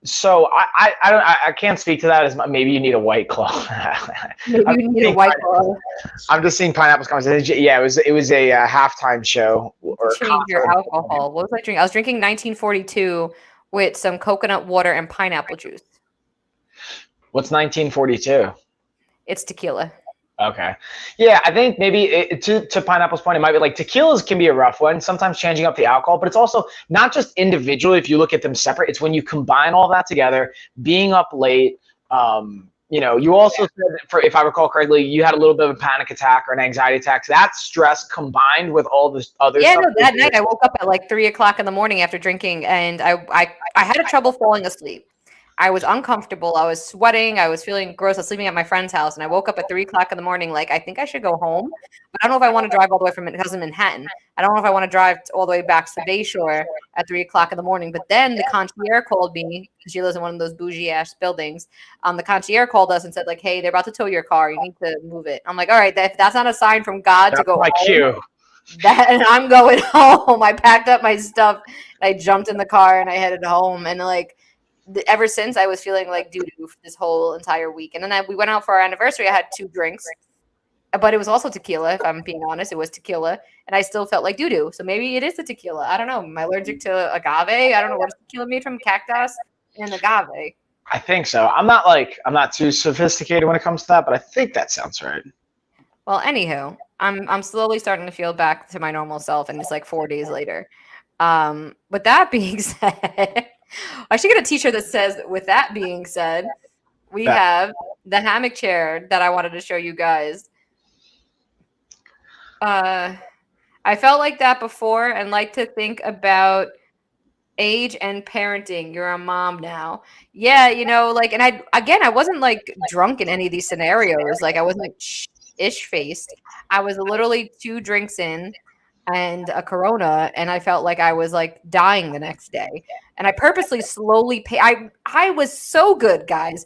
So I can't speak to that as much. Maybe you need a White Claw. maybe you need a White Claw. I'm just seeing Pineapple's conversation. Yeah, it was a halftime show or Change your alcohol. What was I drinking? I was drinking 1942 with some coconut water and pineapple juice. What's 1942? It's tequila. Okay. Yeah, I think maybe to Pineapple's point, it might be like tequilas can be a rough one, sometimes changing up the alcohol, but it's also not just individually if you look at them separate. It's when you combine all that together, being up late. You also said, if I recall correctly, you had a little bit of a panic attack or an anxiety attack. So that stress combined with all this other stuff. No, that night I woke up at like 3 o'clock in the morning after drinking, and I had trouble falling asleep. I was uncomfortable. I was sweating. I was feeling gross. I was sleeping at my friend's house, and I woke up at 3 o'clock in the morning. Like, I think I should go home, but I don't know if I want to drive all the way from Manhattan. I don't know if I want to drive all the way back to Bayshore at 3 o'clock in the morning. But then the concierge called me because she lives in one of those bougie ass buildings. The concierge called us and said, like, hey, they're about to tow your car. You need to move it. I'm like, all right, if that's not a sign from God to go my home, cue. Then I'm going home. I packed up my stuff. I jumped in the car and I headed home. And like, ever since I was feeling like doo-doo this whole entire week. And then we went out for our anniversary. I had 2 drinks, but it was also tequila. If I'm being honest, it was tequila, and I still felt like doo-doo. So maybe it is the tequila. I don't know. Am I allergic to agave? I don't know what is tequila made from, cactus and agave. I think so. I'm not too sophisticated when it comes to that, but I think that sounds right. Well, anywho, I'm slowly starting to feel back to my normal self, and it's like 4 days later. With that being said, I should get a t-shirt that says, with that being said, we have the hammock chair that I wanted to show you guys. I felt like that before and like to think about age and parenting. You're a mom now. Yeah, and I wasn't like drunk in any of these scenarios. Like I wasn't like ish faced. I was literally 2 drinks in and a Corona, and I felt like I was like dying the next day. And I purposely slowly I was so good, guys.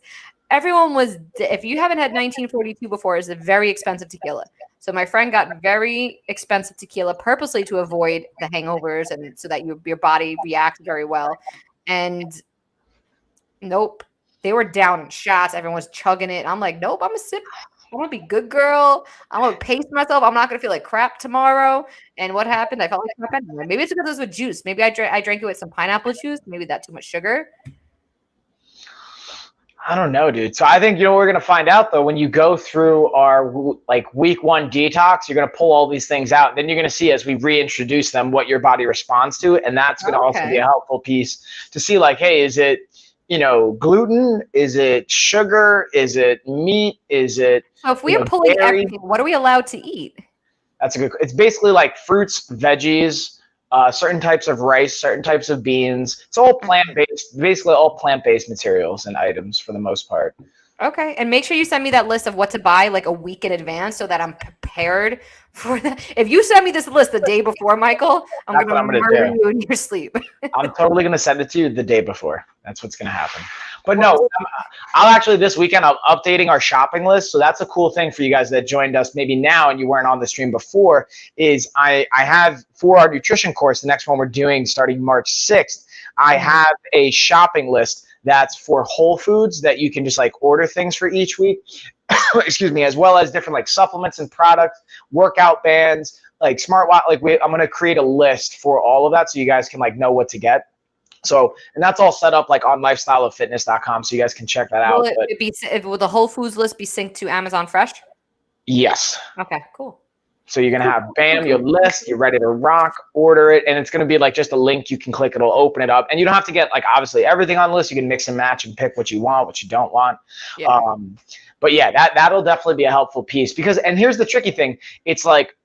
Everyone was, if you haven't had 1942 before, it's a very expensive tequila. So my friend got very expensive tequila purposely to avoid the hangovers and so that your body reacts very well. And nope, they were down in shots. Everyone was chugging it. I'm like, nope, I'm gonna sip. I'm gonna be good girl. I'm gonna pace myself. I'm not gonna feel like crap tomorrow. And what happened? I felt like crap anyway. Maybe it's because it was with juice. Maybe I drank it with some pineapple juice. Maybe that's too much sugar. I don't know, dude. So I think we're gonna find out though when you go through our like week 1 detox. You're gonna pull all these things out. Then you're gonna see as we reintroduce them what your body responds to, and that's gonna also be a helpful piece to see like, hey, is it gluten? Is it sugar? Is it meat? Is it? So if we are pulling everything, what are we allowed to eat? That's a good. It's basically like fruits, veggies, certain types of rice, certain types of beans. It's all plant-based, basically all plant-based materials and items for the most part. Okay, and make sure you send me that list of what to buy like a week in advance so that I'm prepared for that. If you send me this list the day before, Michael, I'm going to murder you in your sleep. I'm totally going to send it to you the day before. That's what's going to happen. But no, I'll actually this weekend, I'm updating our shopping list. So that's a cool thing for you guys that joined us maybe now and you weren't on the stream before is I have for our nutrition course, the next one we're doing starting March 6th, I have a shopping list that's for Whole Foods that you can just like order things for each week, excuse me, as well as different like supplements and products, workout bands, like smartwatch. I'm going to create a list for all of that so you guys can like know what to get. So, and that's all set up like on lifestyleoffitness.com, so you guys can check that out. Will the Whole Foods list be synced to Amazon Fresh? Yes. Okay, cool. So you're going to have, bam, your list, you're ready to rock, order it, and it's going to be like just a link you can click, it'll open it up. And you don't have to get like obviously everything on the list. You can mix and match and pick what you want, what you don't want. Yeah. But yeah, that'll definitely be a helpful piece because, and here's the tricky thing. It's like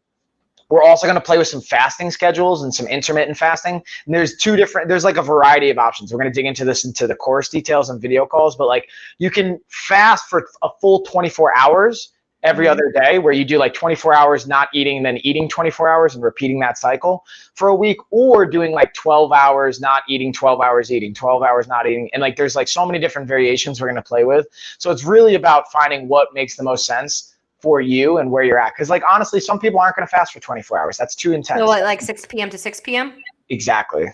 We're also going to play with some fasting schedules and some intermittent fasting. And there's like a variety of options. We're going to dig into this into the course details and video calls, but like you can fast for a full 24 hours every other day, where you do like 24 hours not eating, then eating 24 hours and repeating that cycle for a week, or doing like 12 hours not eating, 12 hours eating, 12 hours not eating. And like there's like so many different variations we're going to play with. So it's really about finding what makes the most sense for you and where you're at. Because like honestly, some people aren't going to fast for 24 hours. That's too intense. So what, like 6 p.m. to 6 p.m.? Exactly.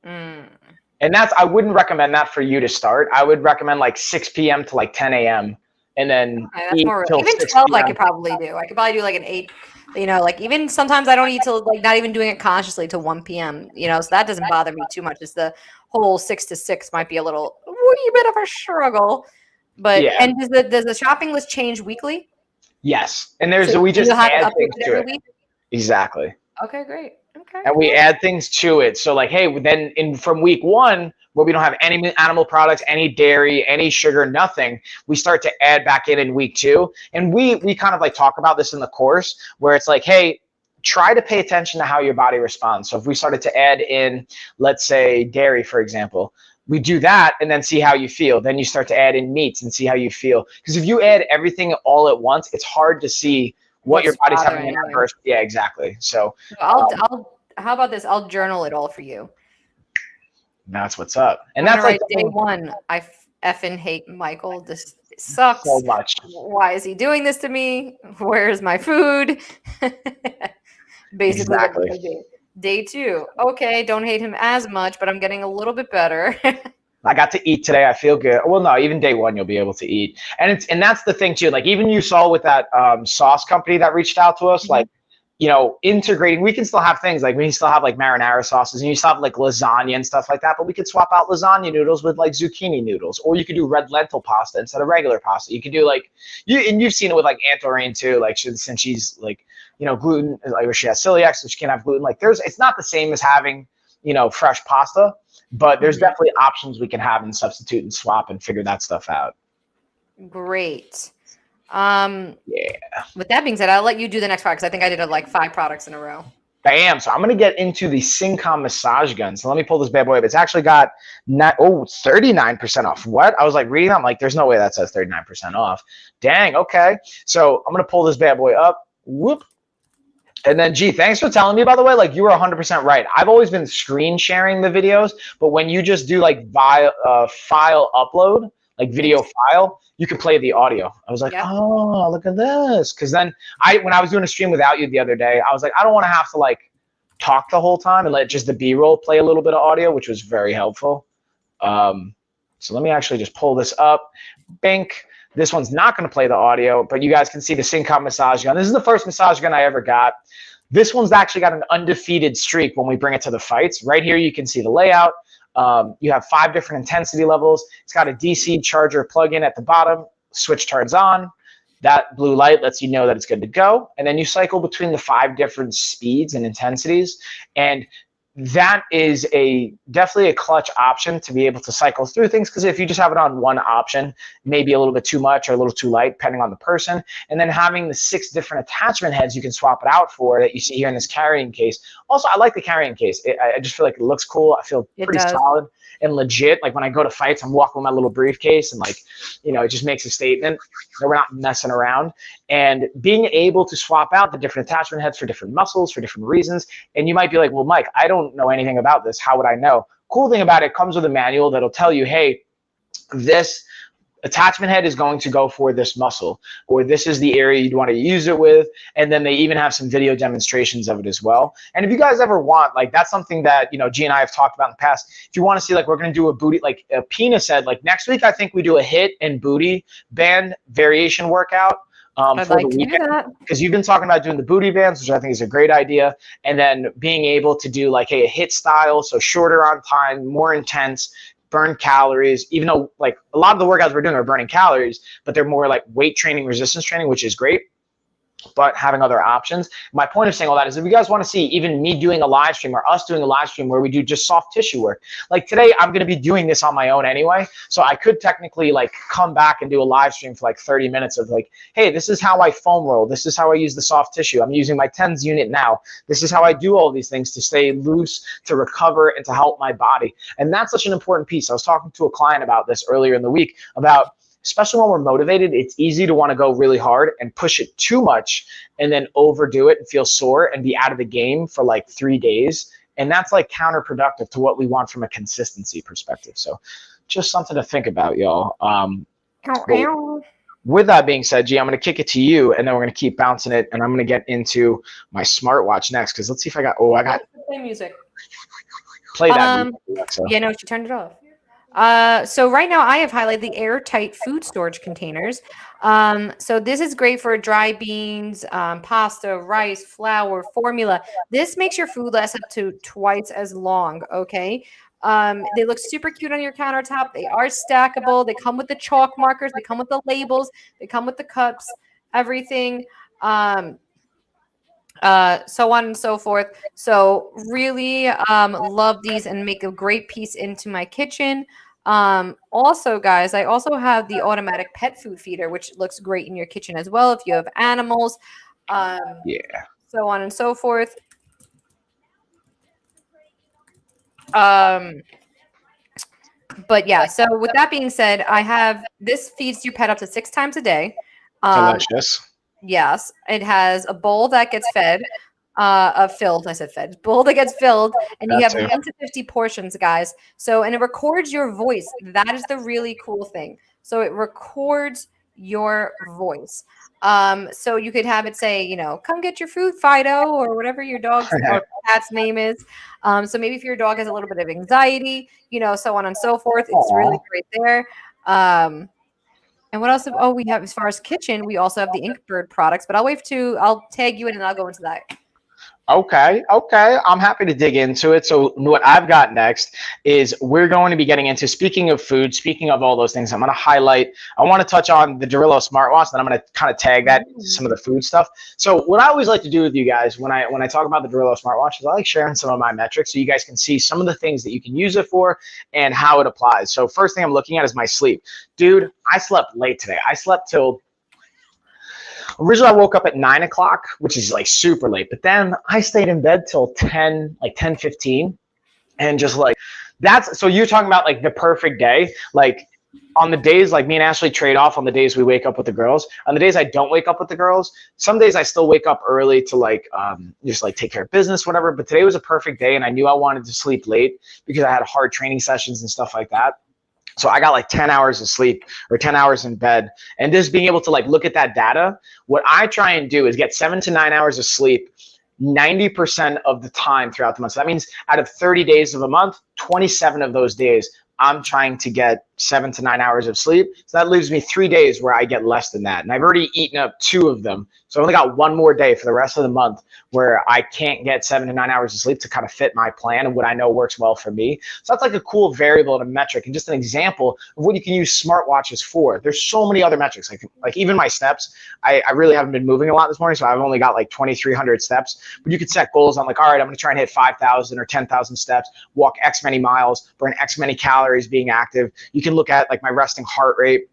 And I wouldn't recommend that for you to start. I would recommend like 6 p.m. to like 10 a.m. and then that's more even 12 I could probably do. I could probably do like an 8, like even sometimes I don't eat till like not even doing it consciously till 1 p.m. So that doesn't bother me too much. It's the whole 6 to 6 might be a little wee bit of a struggle. But and does the shopping list change weekly? Yes. And we just add things to it. Week? Exactly. Okay, great. Okay. And we add things to it. So like, hey, then from week 1, where we don't have any animal products, any dairy, any sugar, nothing, we start to add back in week 2. And we kind of like talk about this in the course, where it's like, hey, try to pay attention to how your body responds. So if we started to add in, let's say, dairy, for example, we do that and then see how you feel. Then you start to add in meats and see how you feel. Because if you add everything all at once, it's hard to see what your body's having an adverse. Yeah, exactly. So I'll how about this? I'll journal it all for you. That's what's up. And that's like day 1. I effing hate Michael. This sucks so much. Why is he doing this to me? Where's my food? Basically, exactly. Day 2. Okay, don't hate him as much, but I'm getting a little bit better. I got to eat today. I feel good. Well, no, even day 1 you'll be able to eat. And that's the thing too. Like even you saw with that sauce company that reached out to us, like, integrating, we can still have things like we can still have like marinara sauces, and you still have like lasagna and stuff like that, but we could swap out lasagna noodles with like zucchini noodles, or you could do red lentil pasta instead of regular pasta. You could do like you've seen it with like Aunt Doreen too, like since she's like, gluten, like she has celiac, so she can't have gluten. Like it's not the same as having, fresh pasta, but there's definitely options we can have and substitute and swap and figure that stuff out. Great. Yeah. With that being said, I'll let you do the next product because I think I did like 5 products in a row. Bam. So I'm going to get into the Silicone massage gun. So let me pull this bad boy up. It's actually got 39% off. What? I was like reading. I'm like, there's no way that says 39% off. Dang. Okay. So I'm going to pull this bad boy up. Whoop. And then, thanks for telling me, by the way, like you were 100% right. I've always been screen sharing the videos, but when you just do like file upload, like video file, you can play the audio. I was like, oh, look at this. Because then when I was doing a stream without you the other day, I was like, I don't want to have to like talk the whole time and let just the B-roll play a little bit of audio, which was very helpful. So let me actually just pull this up. Bink. This one's not going to play the audio, but you guys can see the Silicone massage gun. This is the first massage gun I ever got. This one's actually got an undefeated streak when we bring it to the fights. Right here, you can see the layout. You have 5 different intensity levels. It's got a DC charger plug-in at the bottom. Switch turns on. That blue light lets you know that it's good to go. And then you cycle between the 5 different speeds and intensities. And that is definitely a clutch option to be able to cycle through things, because if you just have it on one option, maybe a little bit too much or a little too light, depending on the person. And then having the 6 different attachment heads you can swap it out for that you see here in this carrying case. Also, I like the carrying case. I just feel like it looks cool. I feel pretty solid and legit. Like when I go to fights, I'm walking with my little briefcase and like, it just makes a statement that we're not messing around. And being able to swap out the different attachment heads for different muscles, for different reasons. And you might be like, well, Mike, I don't know anything about this. How would I know? Cool thing about it comes with a manual that'll tell you, hey, this attachment head is going to go for this muscle, or this is the area you'd want to use it with. And then they even have some video demonstrations of it as well. And if you guys ever want, like that's something that, G and I have talked about in the past. If you want to see, like we're going to do a booty, like Pina said, like next week, I think we do a hit and booty band variation workout. I'd like to do that. Because you've been talking about doing the booty bands, which I think is a great idea. And then being able to do like a hit style, so shorter on time, more intense, burn calories, even though like a lot of the workouts we're doing are burning calories, but they're more like weight training, resistance training, which is great. but having other options. My point of saying all that is if you guys want to see even me doing a live stream or us doing a live stream where we do just soft tissue work, like today I'm going to be doing this on my own anyway. So I could technically like come back and do a live stream for like 30 minutes of like, hey, this is how I foam roll. This is how I use the soft tissue. I'm using my TENS unit now. This is how I do all these things to stay loose, to recover, and to help my body. And that's such an important piece. I was talking to a client about this earlier in the week about, especially when we're motivated, it's easy to want to go really hard and push it too much and then overdo it and feel sore and be out of the game for like 3 days. And that's like counterproductive to what we want from a consistency perspective. So just something to think about, y'all. With that being said, G, I'm going to kick it to you, and then we're going to keep bouncing it, and I'm going to get into my smartwatch next, because let's see if I got play music. Play that. Yeah, no, she turned it off. So right now I have highlighted the Airtight food storage containers. So this is great for dry beans, pasta, rice, flour, formula. This makes your food last up to twice as long. Okay. They look super cute on your countertop. They are stackable. They come with the chalk markers. They come with the labels. They come with the cups, everything. So on and so forth. So really love these and make a great piece into my kitchen. Also, guys, I also have the automatic pet food feeder, which looks great in your kitchen as well if you have animals. Yeah. So on and so forth. But yeah, so with that being said, I have this feeds your pet up to 6 times a day. Delicious. Yes, it has a bowl that gets fed, filled. I said fed. Bowl that gets filled, and you have 10 to 50 portions, guys. So, and it records your voice. That is the really cool thing. So it records your voice. So you could have it say, you know, come get your food, Fido, or whatever your dog's or cat's name is. So maybe if your dog has a little bit of anxiety, you know, so on and so forth. It's really great there. And what else? We have, as far as kitchen, we also have the Inkbird products, but I'll tag you in and I'll go into that. Okay. I'm happy to dig into it. So what I've got next is we're going to be getting into, speaking of food, speaking of all those things, I want to touch on the Guerrilla Smartwatch, then I'm going to kind of tag that into some of the food stuff. So what I always like to do with you guys when I talk about the Guerrilla Smartwatch is I like sharing some of my metrics so you guys can see some of the things that you can use it for and how it applies. So first thing I'm looking at is my sleep. Dude, I slept late today. I slept till originally, I woke up at 9 o'clock, which is like super late. But then I stayed in bed till 10:15, and just like that's. So you're talking about like the perfect day, like on the days like me and Ashley trade off on the days we wake up with the girls. On the days I don't wake up with the girls, some days I still wake up early to like just like take care of business, whatever. But today was a perfect day, and I knew I wanted to sleep late because I had hard training sessions and stuff like that. So I got like 10 hours of sleep or 10 hours in bed, and just being able to like look at that data. What I try and do is get 7 to 9 hours of sleep 90% of the time throughout the month. So that means out of 30 days of a month, 27 of those days, I'm trying to get 7 to 9 hours of sleep. So that leaves me 3 days where I get less than that. And I've already eaten up 2 of them. So I only got 1 more day for the rest of the month where I can't get 7 to 9 hours of sleep to kind of fit my plan and what I know works well for me. So that's like a cool variable and a metric and just an example of what you can use smartwatches for. There's so many other metrics, like even my steps. I really haven't been moving a lot this morning, so I've only got like 2,300 steps. But you could set goals on like, all right, I'm going to try and hit 5,000 or 10,000 steps, walk X many miles, burn X many calories being active. You can look at like my resting heart rate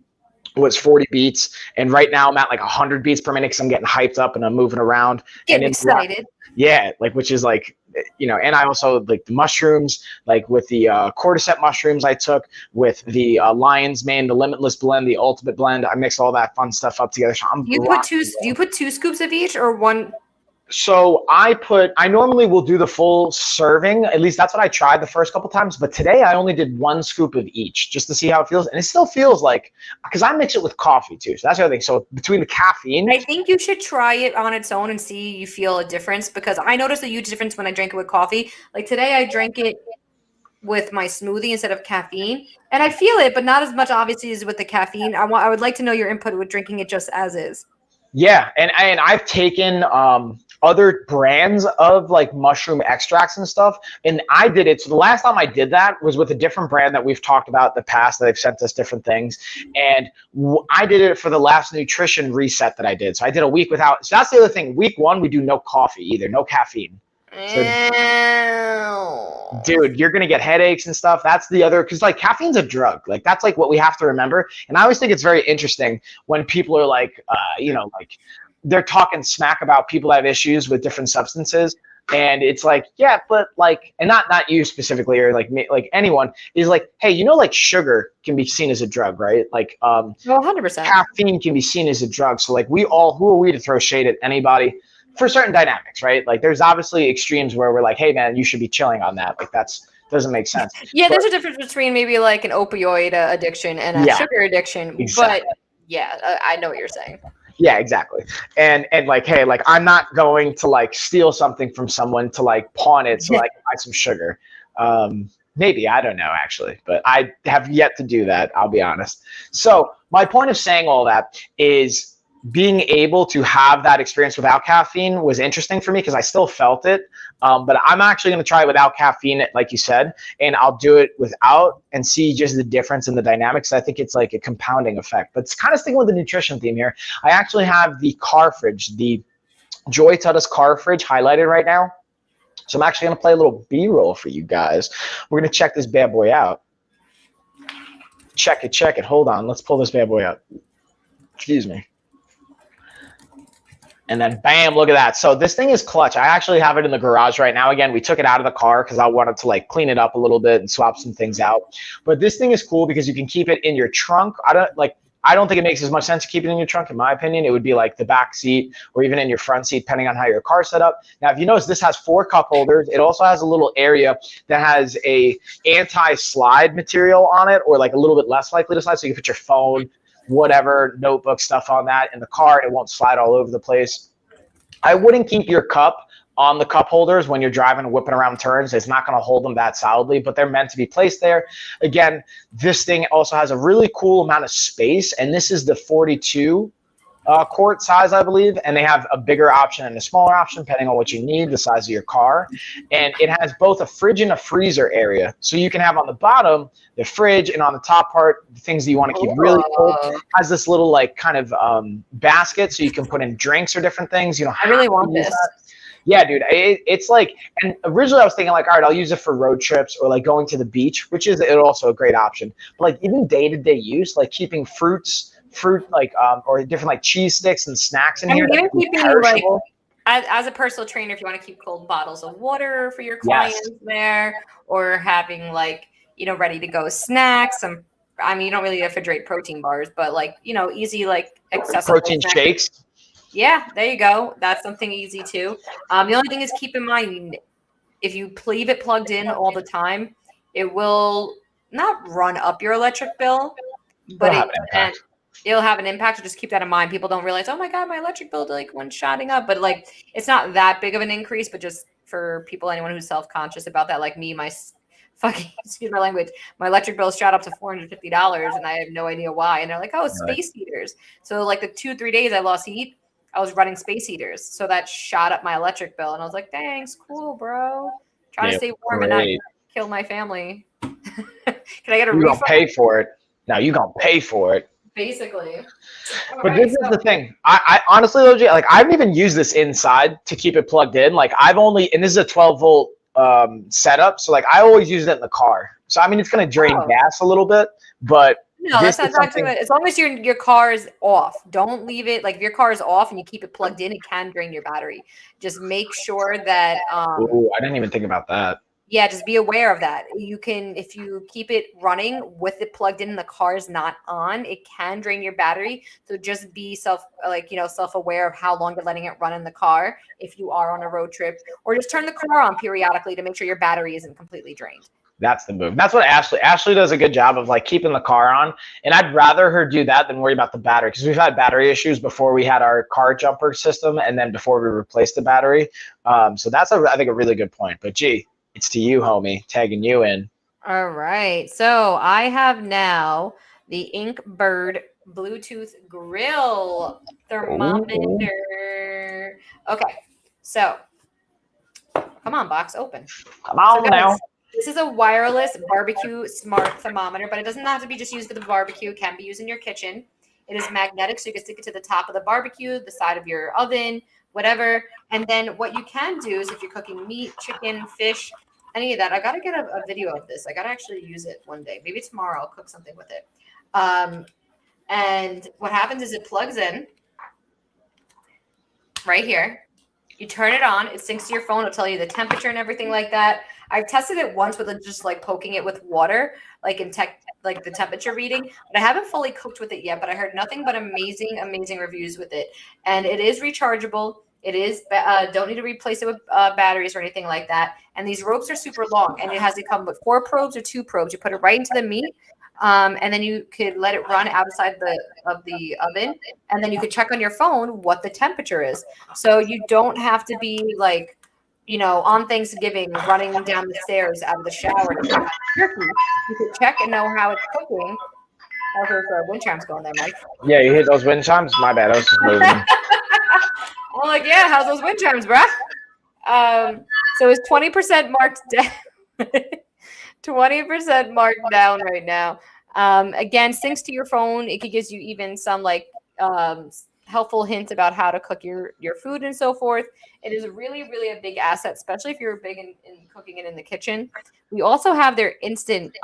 was 40 beats, and right now I'm at like 100 beats per minute because I'm getting hyped up and I'm moving around. Getting excited. Yeah, like which is like, you know, and I also like the mushrooms, like with the cordyceps mushrooms I took with the lion's mane, the limitless blend, the ultimate blend. I mixed all that fun stuff up together. So do you put 2 scoops of each or 1? So I normally will do the full serving. At least that's what I tried the first couple times. But today I only did 1 scoop of each just to see how it feels. And it still feels like, because I mix it with coffee too. So that's the other thing. So between the caffeine. I think you should try it on its own and see you feel a difference, because I noticed a huge difference when I drank it with coffee. Like today I drank it with my smoothie instead of caffeine. And I feel it, but not as much obviously as with the caffeine. I would like to know your input with drinking it just as is. Yeah. And I've taken other brands of like mushroom extracts and stuff. And I did it. So the last time I did that was with a different brand that we've talked about in the past that they've sent us different things. And I did it for the last nutrition reset that I did. So I did a week without. So that's the other thing. Week 1, we do no coffee either, no caffeine. So, dude, you're gonna get headaches and stuff. That's the other, because like caffeine's a drug. Like that's like what we have to remember. And I always think it's very interesting when people are like, like they're talking smack about people that have issues with different substances. And it's like, yeah, but like, and not you specifically, or like me, like anyone is like, hey, like sugar can be seen as a drug, right? Like, 100%. Caffeine can be seen as a drug. So like who are we to throw shade at anybody for certain dynamics, right? Like there's obviously extremes where we're like, hey man, you should be chilling on that. Like doesn't make sense. Yeah, there's a difference between maybe like an opioid addiction and a sugar addiction. Exactly. But yeah, I know what you're saying. Yeah, exactly. And like, hey, like I'm not going to like steal something from someone to like pawn it so I can buy some sugar. Maybe, I don't know actually, but I have yet to do that, I'll be honest. So my point of saying all that is being able to have that experience without caffeine was interesting for me because I still felt it. But I'm actually going to try it without caffeine, like you said, and I'll do it without and see just the difference in the dynamics. I think it's like a compounding effect. But it's kind of sticking with the nutrition theme here. I actually have the car fridge, the Joy Tutta's car fridge highlighted right now. So I'm actually going to play a little B-roll for you guys. We're going to check this bad boy out. Check it. Hold on. Let's pull this bad boy out. Excuse me. And then bam, look at that. So this thing is clutch. I actually have it in the garage right now. Again, we took it out of the car because I wanted to like clean it up a little bit and swap some things out. But this thing is cool because you can keep it in your trunk. I don't think it makes as much sense to keep it in your trunk, in my opinion. It would be like the back seat or even in your front seat, depending on how your car's set up. Now, if you notice, this has 4 cup holders. It also has a little area that has a anti-slide material on it, or like a little bit less likely to slide. So you can put your phone, whatever, notebook stuff on that in the car. It won't slide all over the place. I wouldn't keep your cup on the cup holders when you're driving and whipping around turns. It's not going to hold them that solidly, but they're meant to be placed there. Again, this thing also has a really cool amount of space, and this is the 42 quart size, I believe, and they have a bigger option and a smaller option depending on what you need, the size of your car. And it has both a fridge and a freezer area, so you can have on the bottom the fridge, and on the top part the things that you want to keep really cold. It has this little like kind of basket, so you can put in drinks or different things. I really want this. Yeah, dude, it's like, and originally I was thinking like, all right, I'll use it for road trips or like going to the beach, which is also a great option. But like even day-to-day use, like keeping fruit like or different like cheese sticks and snacks in here. Even keeping like as a personal trainer, if you want to keep cold bottles of water for your clients there, or having like ready to go snacks. You don't really refrigerate protein bars, but like easy like accessible protein shakes. Yeah, there you go. That's something easy too. The only thing is keep in mind, if you leave it plugged in all the time, it will not run up your electric bill, but it'll have an impact. So just keep that in mind. People don't realize, oh my God, my electric bill like went shotting up, but like it's not that big of an increase. But just for anyone who's self-conscious about that, like me, my fucking excuse my language, my electric bill shot up to $450, and I have no idea why. And they're like, oh, space heaters. So like the 2-3 days I lost heat, I was running space heaters, so that shot up my electric bill, and I was like, "Thanks, cool, bro. Trying to stay warm and not kill my family." Can I get a refund? You gonna pay for it? No, you gonna pay for it. Basically. But this is the thing. I honestly, legit, like I haven't even used this inside to keep it plugged in. Like and this is a 12-volt setup, so like I always use it in the car. So I mean, it's gonna drain gas a little bit, but. No, that's not too much. As long as your car is off, don't leave it. Like if your car is off and you keep it plugged in, it can drain your battery. Just make sure that. Ooh, I didn't even think about that. Yeah, just be aware of that. You can, if you keep it running with it plugged in and the car is not on, it can drain your battery. So just be self-aware of how long you're letting it run in the car if you are on a road trip, or just turn the car on periodically to make sure your battery isn't completely drained. That's the move. That's what Ashley does a good job of like keeping the car on. And I'd rather her do that than worry about the battery, because we've had battery issues before we had our car jumper system and then before we replaced the battery. So that's I think a really good point. But gee, it's to you, homie, tagging you in. All right. So I have now the Inkbird Bluetooth grill thermometer. Okay. So, come on, box, open. Come on now. This is a wireless barbecue smart thermometer, but it doesn't have to be just used for the barbecue. It can be used in your kitchen. It is magnetic, so you can stick it to the top of the barbecue, the side of your oven, whatever. And then what you can do is if you're cooking meat, chicken, fish, any of that, I got to get a video of this. I got to actually use it one day. Maybe tomorrow I'll cook something with it. And what happens is it plugs in right here. You turn it on. It syncs to your phone. It'll tell you the temperature and everything like that. I've tested it once with just like poking it with water, like the temperature reading, but I haven't fully cooked with it yet. But I heard nothing but amazing reviews with it, and it is rechargeable. It is don't need to replace it with batteries or anything like that. And these ropes are super long, and it has to come with 4 probes or 2 probes. You put it right into the meat. And then you could let it run outside of the oven, and then you could check on your phone what the temperature is. So you don't have to be like, on Thanksgiving running down the stairs out of the shower to check turkey. You could check and know how it's cooking. Oh, there's wind chimes going there, Mike. Yeah, you hit those wind chimes? My bad, I was just moving. I'm like, yeah, how's those wind chimes, bruh? So it's 20% marked down. 20% marked down right now. Again, syncs to your phone. It gives you even some helpful hints about how to cook your food and so forth. It is really a big asset, especially if you're big in cooking it in the kitchen. We also have their instant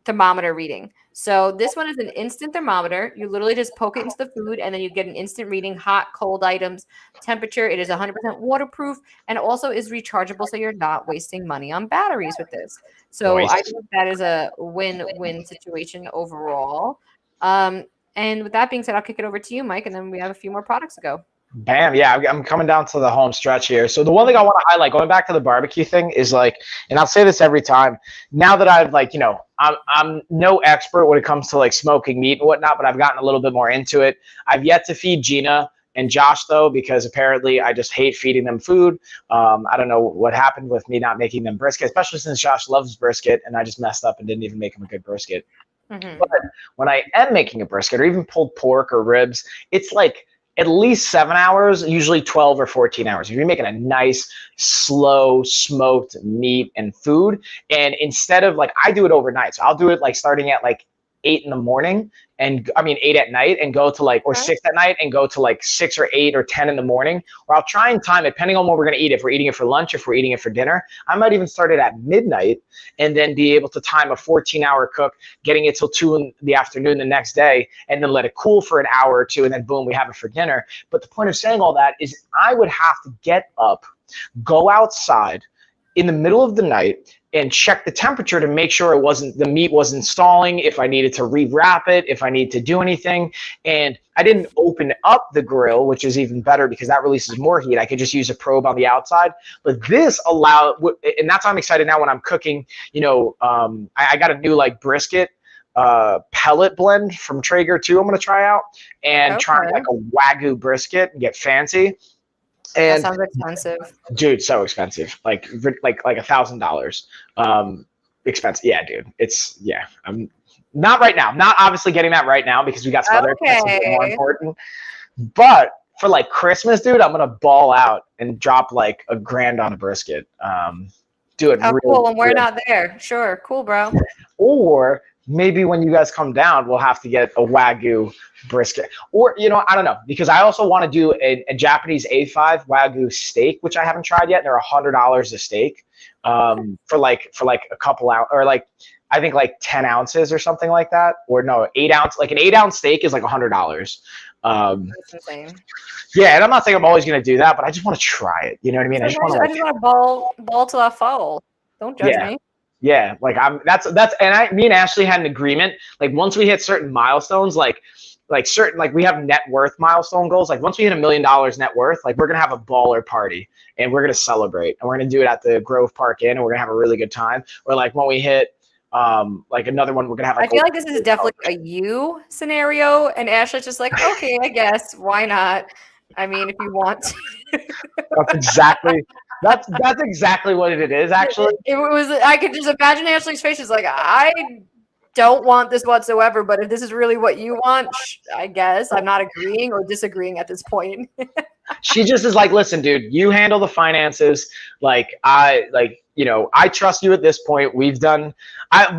thermometer reading. So this one is an instant thermometer. You literally just poke it into the food and then you get an instant reading, hot, cold items, temperature. It is 100% waterproof and also is rechargeable, so you're not wasting money on batteries with this. So I think that is a win-win situation overall. And with that being said, I'll kick it over to you, Mike, and then we have a few more products to go. Bam. Yeah, I'm coming down to the home stretch here. So the one thing I want to highlight, going back to the barbecue thing, is and I'll say this every time, now that I've I'm no expert when it comes to smoking meat and whatnot, but I've gotten a little bit more into it. I've yet to feed Gina and Josh though, because apparently I just hate feeding them food. I don't know what happened with me not making them brisket, especially since Josh loves brisket and I just messed up and didn't even make him a good brisket. Mm-hmm. But when I am making a brisket or even pulled pork or ribs, it's at least 7 hours, usually 12 or 14 hours. If you're making a nice, slow, smoked meat and food, and instead of I do it overnight. So I'll do it starting at 8 in the morning and 8 at night and go to or 6 at night and go to 6 or 8 or 10 in the morning, or I'll try and time it depending on what we're going to eat. If we're eating it for lunch, if we're eating it for dinner, I might even start it at midnight and then be able to time a 14-hour cook, getting it till 2 in the afternoon the next day, and then let it cool for an hour or 2, and then boom, we have it for dinner. But the point of saying all that is I would have to get up, go outside in the middle of the night and check the temperature to make sure the meat wasn't stalling, if I needed to rewrap it, if I need to do anything. And I didn't open up the grill, which is even better because that releases more heat. I could just use a probe on the outside. But this allowed, and that's why I'm excited now when I'm cooking, I got a new brisket pellet blend from Traeger too I'm going to try out, and try a Wagyu brisket and get fancy. And that sounds expensive, dude. So expensive, like $1,000. Expensive, yeah, dude. I'm not right now. Not obviously getting that right now because we got some other expenses more important. But for Christmas, dude, I'm gonna ball out and drop $1,000 on a brisket. Do it. Oh, really cool. When we're not there, sure, cool, bro. Or maybe when you guys come down, we'll have to get a Wagyu brisket. Or, I don't know, because I also want to do a Japanese A5 Wagyu steak, which I haven't tried yet. They're $100 a steak for a couple hours, or I think 10 ounces or something like that. Or no, 8 ounce, an 8 ounce steak is $100. That's insane. Yeah, and I'm not saying I'm always going to do that, but I just want to try it. You know what I mean? I just want to ball till I fall. Don't judge me. Yeah, that's and me and Ashley had an agreement. Once we hit certain milestones, certain we have net worth milestone goals. Once we hit $1 million net worth, we're gonna have a baller party and we're gonna celebrate, and we're gonna do it at the Grove Park Inn, and we're gonna have a really good time. Or when we hit another one, we're gonna have I feel this is definitely a you scenario, and Ashley's just okay, I guess, why not? I mean, if you want to. That's exactly what it is, actually. It was. I could just imagine Ashley's face. She's I don't want this whatsoever, but if this is really what you want, I guess I'm not agreeing or disagreeing at this point. She just is like, listen, dude, you handle the finances. Like I trust you at this point. We've done enough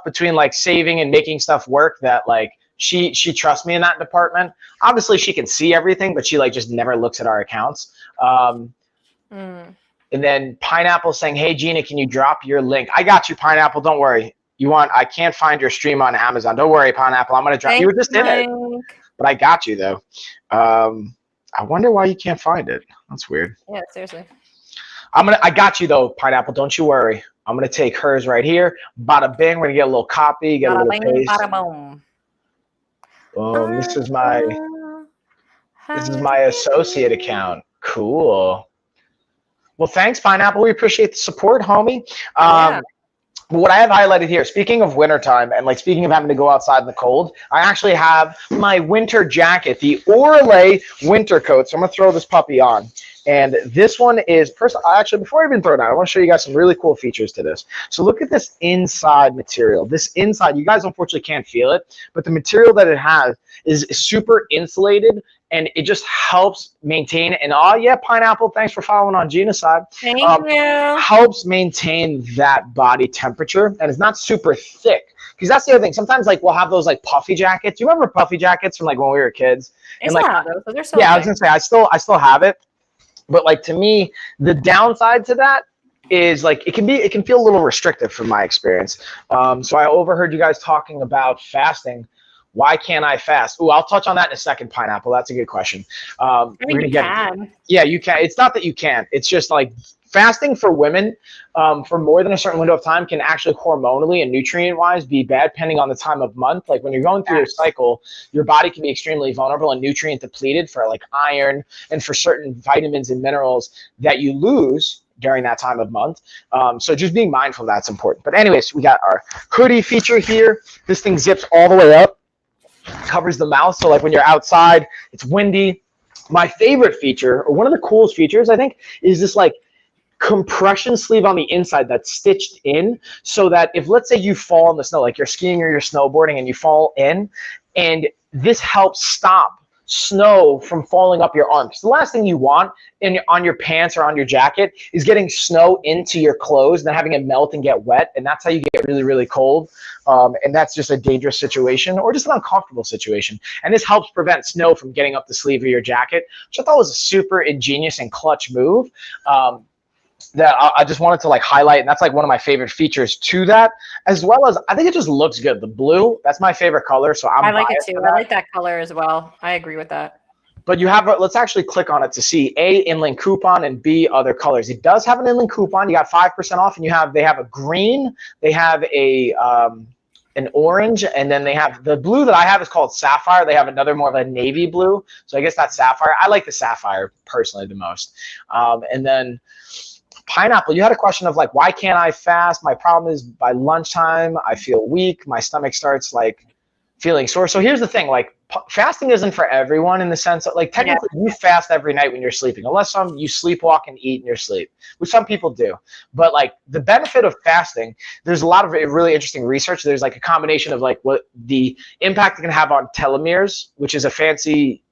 between like saving and making stuff work that like she trusts me in that department. Obviously she can see everything, but she like just never looks at our accounts. And then Pineapple saying, hey Gina, can you drop your link? I got you, Pineapple, don't worry. I can't find your stream on Amazon. Don't worry, Pineapple, I'm gonna drop. You were just in it. But I got you though. I wonder why you can't find it. That's weird. Yeah, seriously. I got you though, Pineapple. Don't you worry. I'm gonna take hers right here. Bada bing. We're gonna get a little copy. Get a little paste. Bada boom. This is my associate account. Cool. Well, thanks, Pineapple. We appreciate the support, homie. Yeah. What I have highlighted here, speaking of wintertime and like speaking of having to go outside in the cold, I actually have my winter jacket, the Orlay winter coat. So I'm gonna throw this puppy on. And this one is actually, before I even throw it on, I want to show you guys some really cool features to this. So look at this inside material. This inside, you guys unfortunately can't feel it, but the material that it has is super insulated, and it just helps maintain. And yeah, Pineapple, thanks for following on Gina's side. Thank you. Helps maintain that body temperature, and it's not super thick. Because that's the other thing. Sometimes like we'll have those like puffy jackets. Do you remember puffy jackets from like when we were kids? And like, they're so I was gonna say I still have it. But like to me, the downside to that is like it can feel a little restrictive from my experience. So I overheard you guys talking about fasting. Why can't I fast? Ooh, I'll touch on that in a second, Pineapple. That's a good question. You can. Yeah, you can. It's not that you can't. It's just like fasting for women for more than a certain window of time can actually hormonally and nutrient-wise be bad depending on the time of month. Like when you're going through your cycle, your body can be extremely vulnerable and nutrient depleted for like iron and for certain vitamins and minerals that you lose during that time of month. So just being mindful of that's important. But anyways, we got our hoodie feature here. This thing zips all the way up, covers the mouth. So like when you're outside, it's windy. My favorite feature, or one of the coolest features, I think, is this like compression sleeve on the inside that's stitched in, so that if let's say you fall in the snow, like you're skiing or you're snowboarding and you fall in, and this helps stop snow from falling up your arm. Because the last thing you want on your pants or on your jacket is getting snow into your clothes and then having it melt and get wet, and that's how you get really, really cold. And that's just a dangerous situation or just an uncomfortable situation. And this helps prevent snow from getting up the sleeve of your jacket, which I thought was a super ingenious and clutch move. That I just wanted to like highlight, and that's like one of my favorite features to that, as well as I think it just looks good. The blue, that's my favorite color, so I like it too. I like that color as well. I agree with that. But you have, let's actually click on it to see A, inland coupon, and B, other colors. It does have an inland coupon. You got 5% off, and they have a green, they have an orange, and then they have the blue that I have is called Sapphire. They have another more of a navy blue, so I guess that's Sapphire. I like the Sapphire personally the most. And then Pineapple, you had a question of like, why can't I fast? My problem is by lunchtime, I feel weak. My stomach starts like feeling sore. So here's the thing, like fasting isn't for everyone in the sense that like technically you fast every night when you're sleeping, unless you sleepwalk and eat in your sleep, which some people do. But like the benefit of fasting, there's a lot of really interesting research. There's like a combination of like what the impact it can have on telomeres, which is a fancy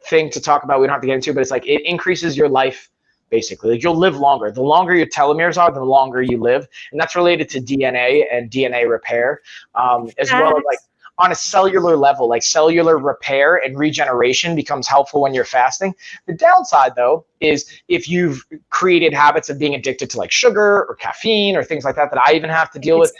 thing to talk about. We don't have to get into, but it's like it increases your life. Basically, like you'll live longer. The longer your telomeres are, the longer you live, and that's related to DNA and DNA repair, as well as like on a cellular level, like cellular repair and regeneration becomes helpful when you're fasting. The downside, though, is if you've created habits of being addicted to like sugar or caffeine or things like that I even have to deal with.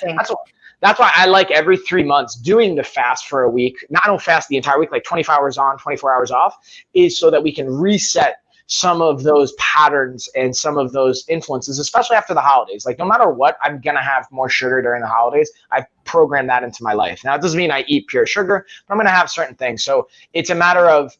That's why I like every 3 months doing the fast for a week. Not I don't fast the entire week, like 24 hours on, 24 hours off, is so that we can reset some of those patterns and some of those influences, especially after the holidays. Like no matter what, I'm gonna have more sugar during the holidays. I programmed that into my life. Now it doesn't mean I eat pure sugar, but I'm gonna have certain things. So it's a matter of,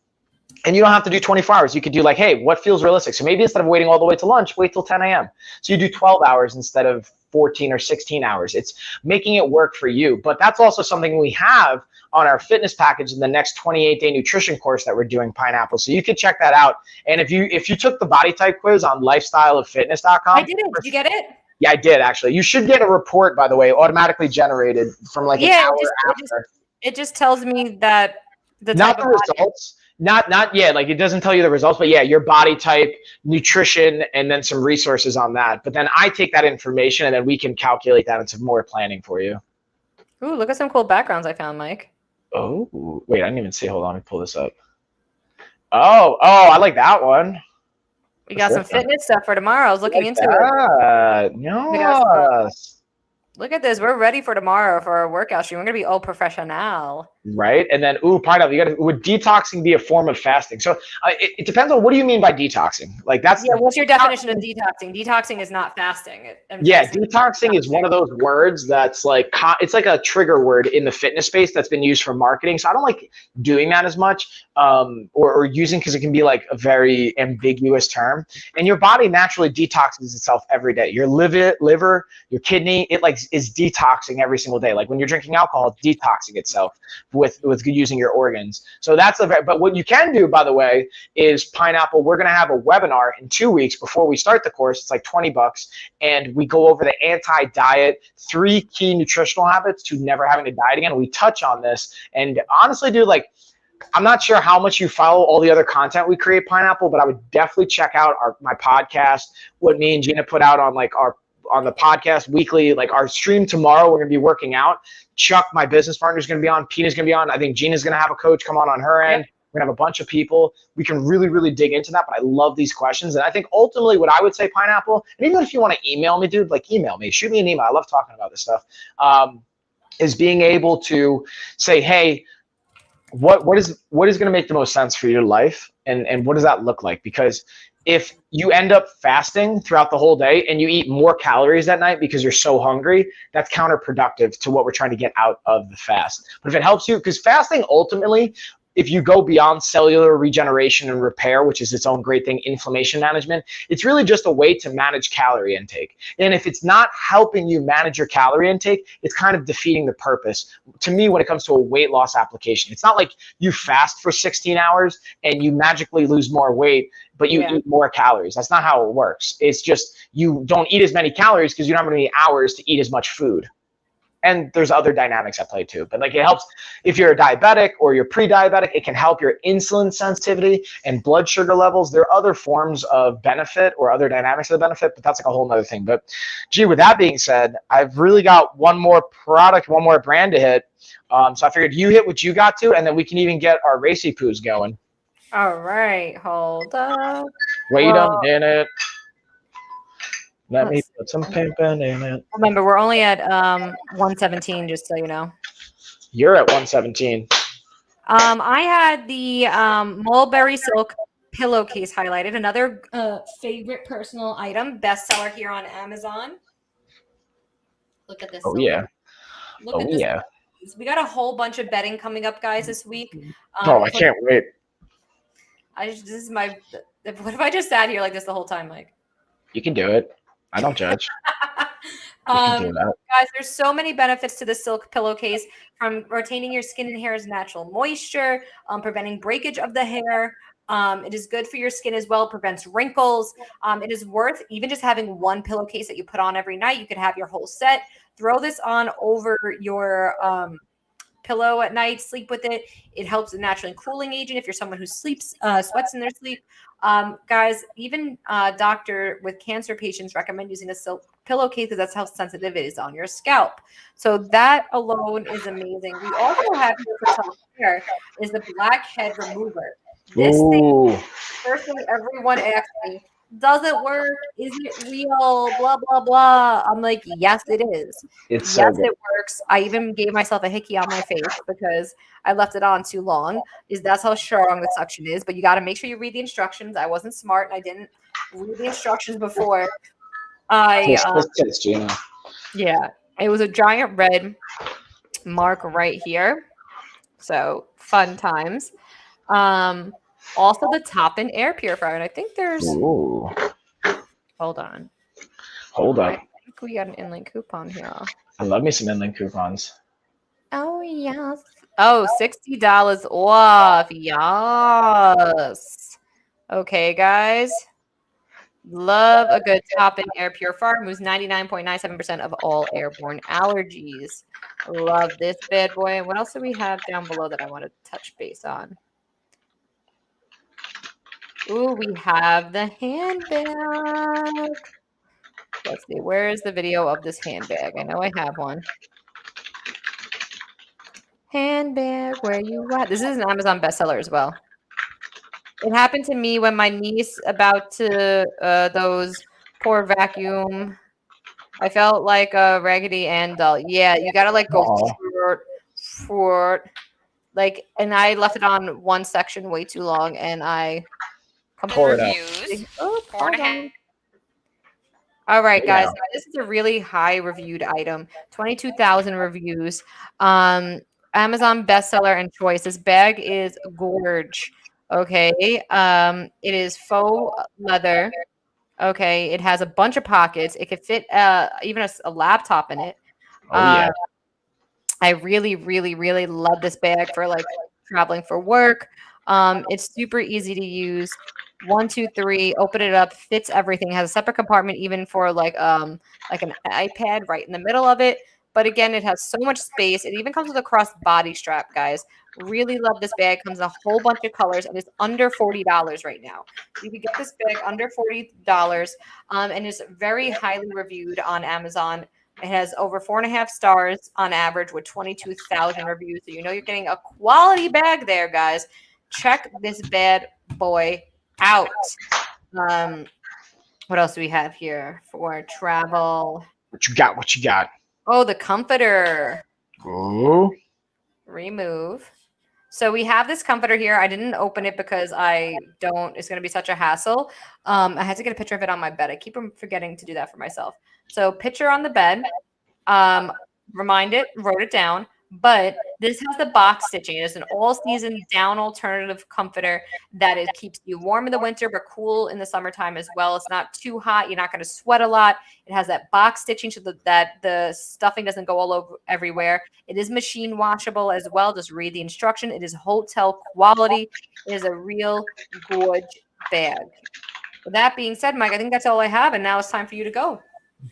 and you don't have to do 24 hours. You could do like, hey, what feels realistic? So maybe instead of waiting all the way to lunch, wait till 10 a.m. So you do 12 hours instead of 14 or 16 hours. It's making it work for you. But that's also something we have on our fitness package in the next 28-day nutrition course that we're doing, Pineapple. So you can check that out. And if you took the body type quiz on lifestyleoffitness.com. I did it. Did you get it? Yeah, I did actually. You should get a report, by the way, automatically generated from like an hour after. It just tells me that not the results. Not yet. Like it doesn't tell you the results, but yeah, your body type, nutrition, and then some resources on that. But then I take that information and then we can calculate that into more planning for you. Ooh, look at some cool backgrounds I found, Mike. Oh, wait, I didn't even see. Hold on, let me pull this up. Oh, I like that one. We got some fitness stuff for tomorrow. I was looking into it. Yes. Look at this. We're ready for tomorrow for our workout stream. We're going to be all professional. Right. And then, pineapple, would detoxing be a form of fasting? So it depends on what do you mean by detoxing? Like that's. Yeah. What's your definition of detoxing? Detoxing is not fasting. Detoxing is one of those words that's like, it's like a trigger word in the fitness space that's been used for marketing. So I don't like doing that as much or using, because it can be like a very ambiguous term. And your body naturally detoxes itself every day. Your liver, your kidney, it like is detoxing every single day. Like when you're drinking alcohol, it's detoxing itself with using your organs. So that's but what you can do, by the way, is pineapple. We're going to have a webinar in 2 weeks before we start the course. It's like $20, and we go over the anti-diet 3 key nutritional habits to never having to diet again. We touch on this, and honestly, dude, like, I'm not sure how much you follow all the other content we create, Pineapple, but I would definitely check out my podcast, what me and Gina put out on like on the podcast weekly, like our stream tomorrow. We're going to be working out. Chuck, my business partner, is going to be on. Pina's going to be on. I think Gina's going to have a coach come on her end. Yep. We're going to have a bunch of people. We can really, really dig into that, but I love these questions. And I think ultimately what I would say, Pineapple, and even if you want to email me, dude, like email me, shoot me an email. I love talking about this stuff, is being able to say, hey, what is going to make the most sense for your life, and what does that look like? Because if you end up fasting throughout the whole day and you eat more calories at night because you're so hungry, that's counterproductive to what we're trying to get out of the fast. But if it helps you, because fasting ultimately, if you go beyond cellular regeneration and repair, which is its own great thing, inflammation management, it's really just a way to manage calorie intake. And if it's not helping you manage your calorie intake, it's kind of defeating the purpose. To me, when it comes to a weight loss application, it's not like you fast for 16 hours and you magically lose more weight, but you eat more calories. That's not how it works. It's just you don't eat as many calories because you don't have any hours to eat as much food. And there's other dynamics at play too. But like it helps if you're a diabetic or you're pre-diabetic, it can help your insulin sensitivity and blood sugar levels. There are other forms of benefit or other dynamics of the benefit, but that's like a whole nother thing. But gee, with that being said, I've really got one more product, one more brand to hit. So I figured you hit what you got to, and then we can even get our racy poos going. All right, hold up. Wait a minute. Let me put some pimping in it. Remember, we're only at 117, just so you know. You're at 117. I had the Mulberry Silk Pillowcase highlighted. Another favorite personal item, bestseller here on Amazon. Look at this. Oh, yeah. Look at this. Yeah. We got a whole bunch of bedding coming up, guys, this week. I can't wait. This is my. What if I just sat here like this the whole time, Mike? You can do it. I don't judge. Guys, there's so many benefits to the silk pillowcase, from retaining your skin and hair's natural moisture, preventing breakage of the hair. It is good for your skin as well, prevents wrinkles. It is worth even just having one pillowcase that you put on every night. You could have your whole set. Throw this on over your pillow at night, sleep with it. It helps a naturally cooling agent if you're someone who sleeps, sweats in their sleep. Guys, even doctor with cancer patients recommend using a silk pillowcase because that's how sensitive it is on your scalp. So that alone is amazing. We also have here for self-care is the blackhead remover. This thing, personally, everyone asks me, does it work? Is it real? Blah, blah, blah. I'm like, yes, it is. Yes, it works. I even gave myself a hickey on my face because I left it on too long. That's how strong the suction is. But you got to make sure you read the instructions. I wasn't smart and I didn't read the instructions before. Yeah, it was a giant red mark right here. So fun times. Also the top-in air purifier, and I think there's. Ooh. Hold on. Hold up. I think we got an inlink coupon here. I love me some inlink coupons. Oh yes. Oh, $60 off. Yes. Okay, guys. Love a good top-in air purifier. Removes 99.97% of all airborne allergies. Love this bad boy. And what else do we have down below that I want to touch base on? Ooh, we have the handbag. Let's see. Where is the video of this handbag? I know I have one. Handbag, where you at? This is an Amazon bestseller as well. It happened to me when my niece about to those poor vacuum. I felt like a Raggedy Ann doll. Yeah, you gotta like go Uh-oh. for like, and I left it on one section way too long, and I Tore it up. completely. Oh, hold on. All right, Hey guys. now. Now, this is a really high reviewed item. 22,000 reviews. Amazon bestseller and choice. This bag is gorge. Okay. It is faux leather. Okay. It has a bunch of pockets. It could fit even a laptop in it. Oh yeah. I really, really, really love this bag for like traveling for work. It's super easy to use. 1, 2, 3. Open it up. Fits everything. Has a separate compartment even for like an iPad right in the middle of it. But again, it has so much space. It even comes with a cross body strap, guys. Really love this bag. Comes in a whole bunch of colors and it's under $40 right now. So you can get this bag under $40. And it's very highly reviewed on Amazon. It has over 4.5 stars on average with 22,000 reviews. So you know you're getting a quality bag there, guys. Check this bad boy out. What else do we have here for travel? What you got? What you got? Oh, the comforter. Ooh. Remove. So we have this comforter here. I didn't open it because it's going to be such a hassle. I had to get a picture of it on my bed. I keep forgetting to do that for myself. So picture on the bed, wrote it down, but this has the box stitching. It's an all-season down alternative comforter that it keeps you warm in the winter, but cool in the summertime as well. It's not too hot. You're not going to sweat a lot. It has that box stitching so that the stuffing doesn't go all over everywhere. It is machine washable as well. Just read the instruction. It is hotel quality. It is a real gorge bag. With that being said, Mike, I think that's all I have, and now it's time for you to go.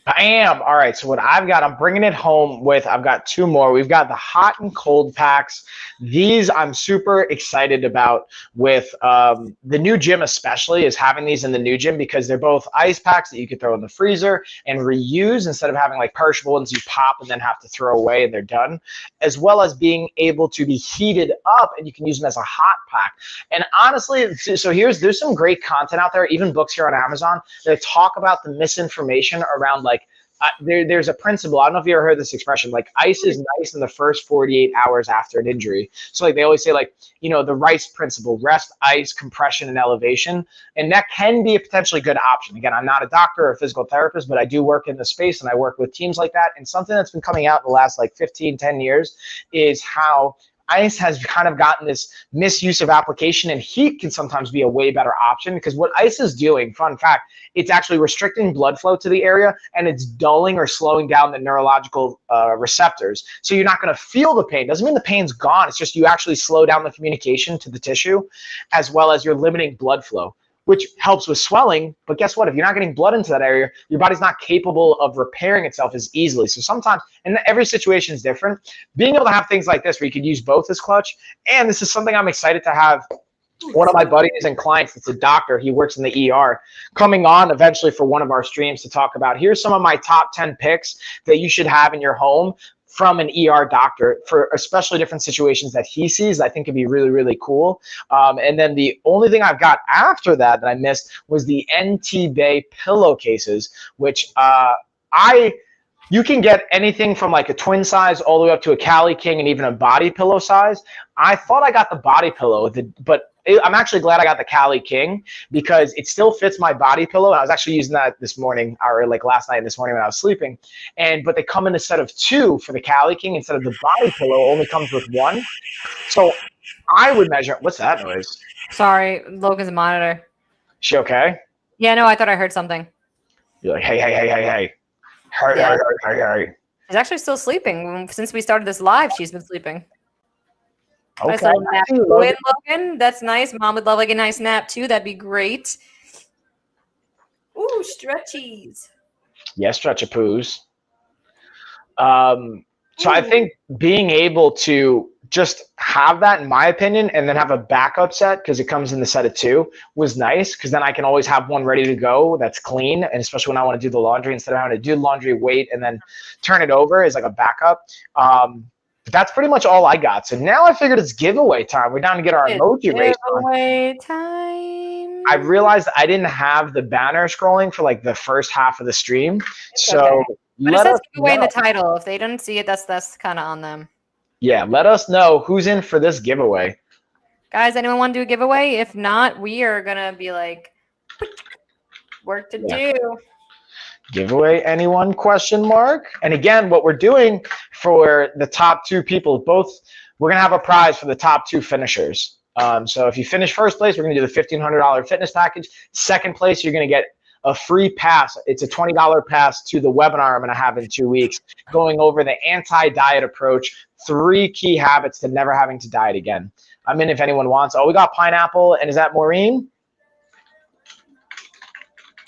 Bam! All right, so what I've got, I'm bringing it home with, I've got two more. We've got the hot and cold packs. These I'm super excited about with the new gym especially is having these in the new gym because they're both ice packs that you could throw in the freezer and reuse instead of having like perishable ones you pop and then have to throw away and they're done, as well as being able to be heated up and you can use them as a hot pack. And honestly, so there's some great content out there, even books here on Amazon that talk about the misinformation around like there's a principle. I don't know if you ever heard this expression, like ice is nice in the first 48 hours after an injury. So like they always say like, you know, the RICE principle, rest, ice, compression, and elevation. And that can be a potentially good option. Again, I'm not a doctor or a physical therapist, but I do work in the space and I work with teams like that. And something that's been coming out in the last like 10 years is how ice has kind of gotten this misuse of application, and heat can sometimes be a way better option because what ice is doing, fun fact, it's actually restricting blood flow to the area and it's dulling or slowing down the neurological receptors. So you're not going to feel the pain. Doesn't mean the pain's gone. It's just you actually slow down the communication to the tissue as well as you're limiting blood flow, which helps with swelling. But guess what? If you're not getting blood into that area, your body's not capable of repairing itself as easily. So sometimes, and every situation is different, being able to have things like this where you could use both as clutch, and this is something I'm excited to have one of my buddies and clients, it's a doctor, he works in the ER, coming on eventually for one of our streams to talk about, here's some of my top 10 picks that you should have in your home from an ER doctor for especially different situations that he sees. I think it'd be really, really cool. And then the only thing I've got after that I missed was the NT Bay pillowcases, which you can get anything from like a twin size all the way up to a Cali King and even a body pillow size. I thought I got the body pillow, but I'm actually glad I got the Cali King because it still fits my body pillow. I was actually using that this morning, or like last night and this morning when I was sleeping. But they come in a set of 2 for the Cali King instead of the body pillow only comes with 1. So I would measure. What's that noise? Sorry, Logan's monitor. She okay? Yeah, no, I thought I heard something. You're like, hey. Hey. She's actually still sleeping. Since we started this live, she's been sleeping. Okay. Nice little nap. Logan. That's nice. Mom would love like a nice nap too. That'd be great. Ooh, stretchies. Yes, stretch-a-poos. So I think being able to just have that, in my opinion, and then have a backup set because it comes in the set of 2 was nice, because then I can always have one ready to go that's clean, and especially when I want to do the laundry, instead of having to do laundry, wait, and then turn it over, is like a backup. But that's pretty much all I got. So now I figured it's giveaway time. We're down to get our emoji race on. Giveaway time. I realized I didn't have the banner scrolling for like the first half of the stream. So okay. But it says giveaway in the know. title. If they didn't see it, that's kind of on them. Yeah, let us know who's in for this giveaway. Guys, anyone want to do a giveaway? If not, we are going to be like, work to do. Giveaway anyone, question mark? And again, what we're doing for the top 2 people, we're going to have a prize for the top 2 finishers. So if you finish first place, we're going to do the $1,500 fitness package. Second place, you're going to get a free pass. It's a $20 pass to the webinar I'm going to have in 2 weeks, going over the anti-diet approach, 3 key habits to never having to diet again. I'm in if anyone wants. Oh, we got pineapple. And is that Maureen?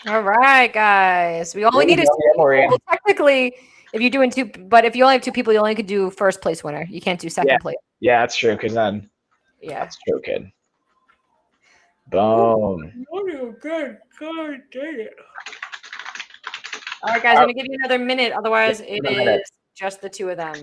All right, guys. We only need well, technically, if you're doing 2, but if you only have 2 people, you only could do first place winner. You can't do second place. Yeah, that's true. Because then, that's true, kid. Boom. Good. Dang it. All right, guys. I'm gonna give you another minute. Otherwise, it is just the 2 of them.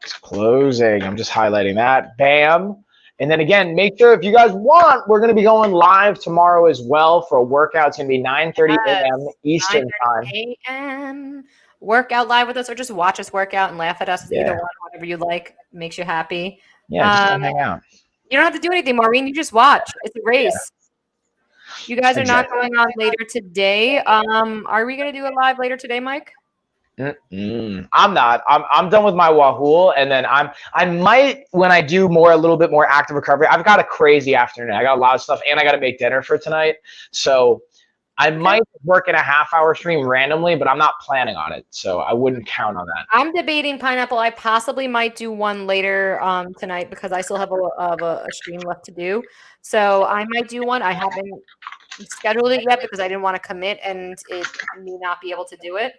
It's closing. I'm just highlighting that. Bam. And then again, make sure if you guys want, we're going to be going live tomorrow as well for a workout. It's going to be 9:30 a.m. Eastern time. a.m. Workout live with us, or just watch us work out and laugh at us. Either one, whatever you like, makes you happy. Yeah, just hang out. You don't have to do anything, Maureen. You just watch. It's a race. You guys are not going on later today. Are we going to do it live later today, Mike? I'm not. I'm done with my Wahoo, and then I might, when I do a little bit more active recovery. I've got a crazy afternoon. I got a lot of stuff, and I got to make dinner for tonight. So I might work in a half-hour stream randomly, but I'm not planning on it. So I wouldn't count on that. I'm debating pineapple. I possibly might do one later tonight because I still have a stream left to do. So I might do one. I haven't scheduled it yet because I didn't want to commit and it may not be able to do it.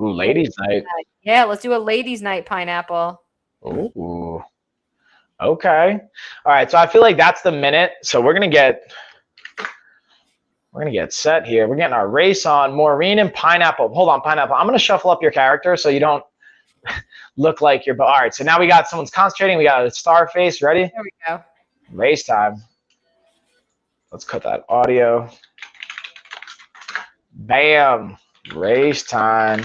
Ooh, ladies' night. Yeah, let's do a ladies' night pineapple. Ooh. Okay. All right. So I feel like that's the minute. So we're gonna get set here. We're getting our race on. Maureen and pineapple. Hold on, pineapple. I'm gonna shuffle up your character so you don't look like you're. All right. So now we got someone's concentrating. We got a star face. Ready? There we go. Race time. Let's cut that audio. Bam. Race time.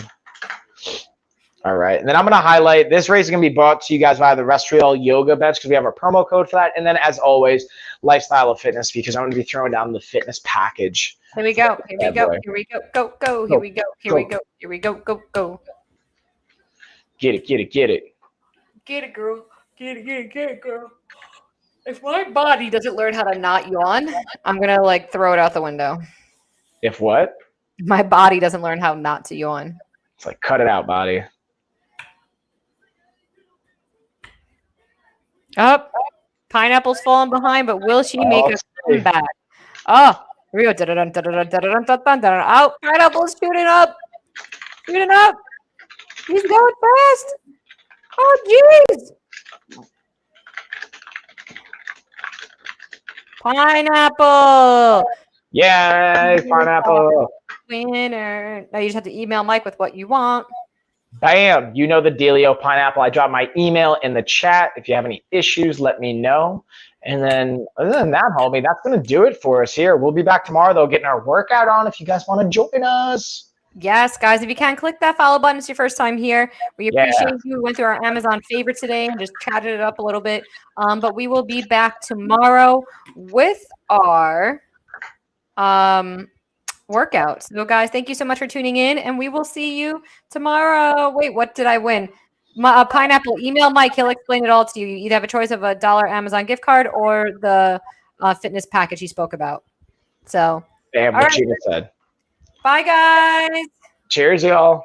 All right, and then I'm going to highlight this race is going to be brought to you guys via the Restrial Yoga Bench because we have a promo code for that. And then, as always, Lifestyle of Fitness because I'm going to be throwing down the fitness package. Here we go. Here we go. Here we go. Go, go. Here we go. Here we go. Here we go. Go, go. Get it, get it, get it. Get it, girl. Get it, get it, get it, girl. If my body doesn't learn how to not yawn, I'm going to, like, throw it out the window. If what? If my body doesn't learn how not to yawn. It's like, cut it out, body. Up, pineapple's falling behind, but will she make a comeback? Oh, here we go. Oh, pineapple's shooting up. Shooting up. He's going fast. Oh, jeez. Pineapple. Yay, pineapple. Winner. Now you just have to email Mike with what you want. Bam. You know the dealio, pineapple. I dropped my email in the chat. If you have any issues, let me know. And then other than that, homie, that's going to do it for us here. We'll be back tomorrow, though, getting our workout on if you guys want to join us. Yes, guys. If you can, click that follow button. It's your first time here. We appreciate you. We went through our Amazon favorites today and just chatted it up a little bit. But we will be back tomorrow with our workout. So, guys, thank you so much for tuning in, and we will see you tomorrow. Wait, what did I win? Pineapple. Email Mike. He'll explain it all to you. You either have a choice of $1 Amazon gift card or the fitness package he spoke about. So, damn, what Gina said. Bye, guys. Cheers, y'all.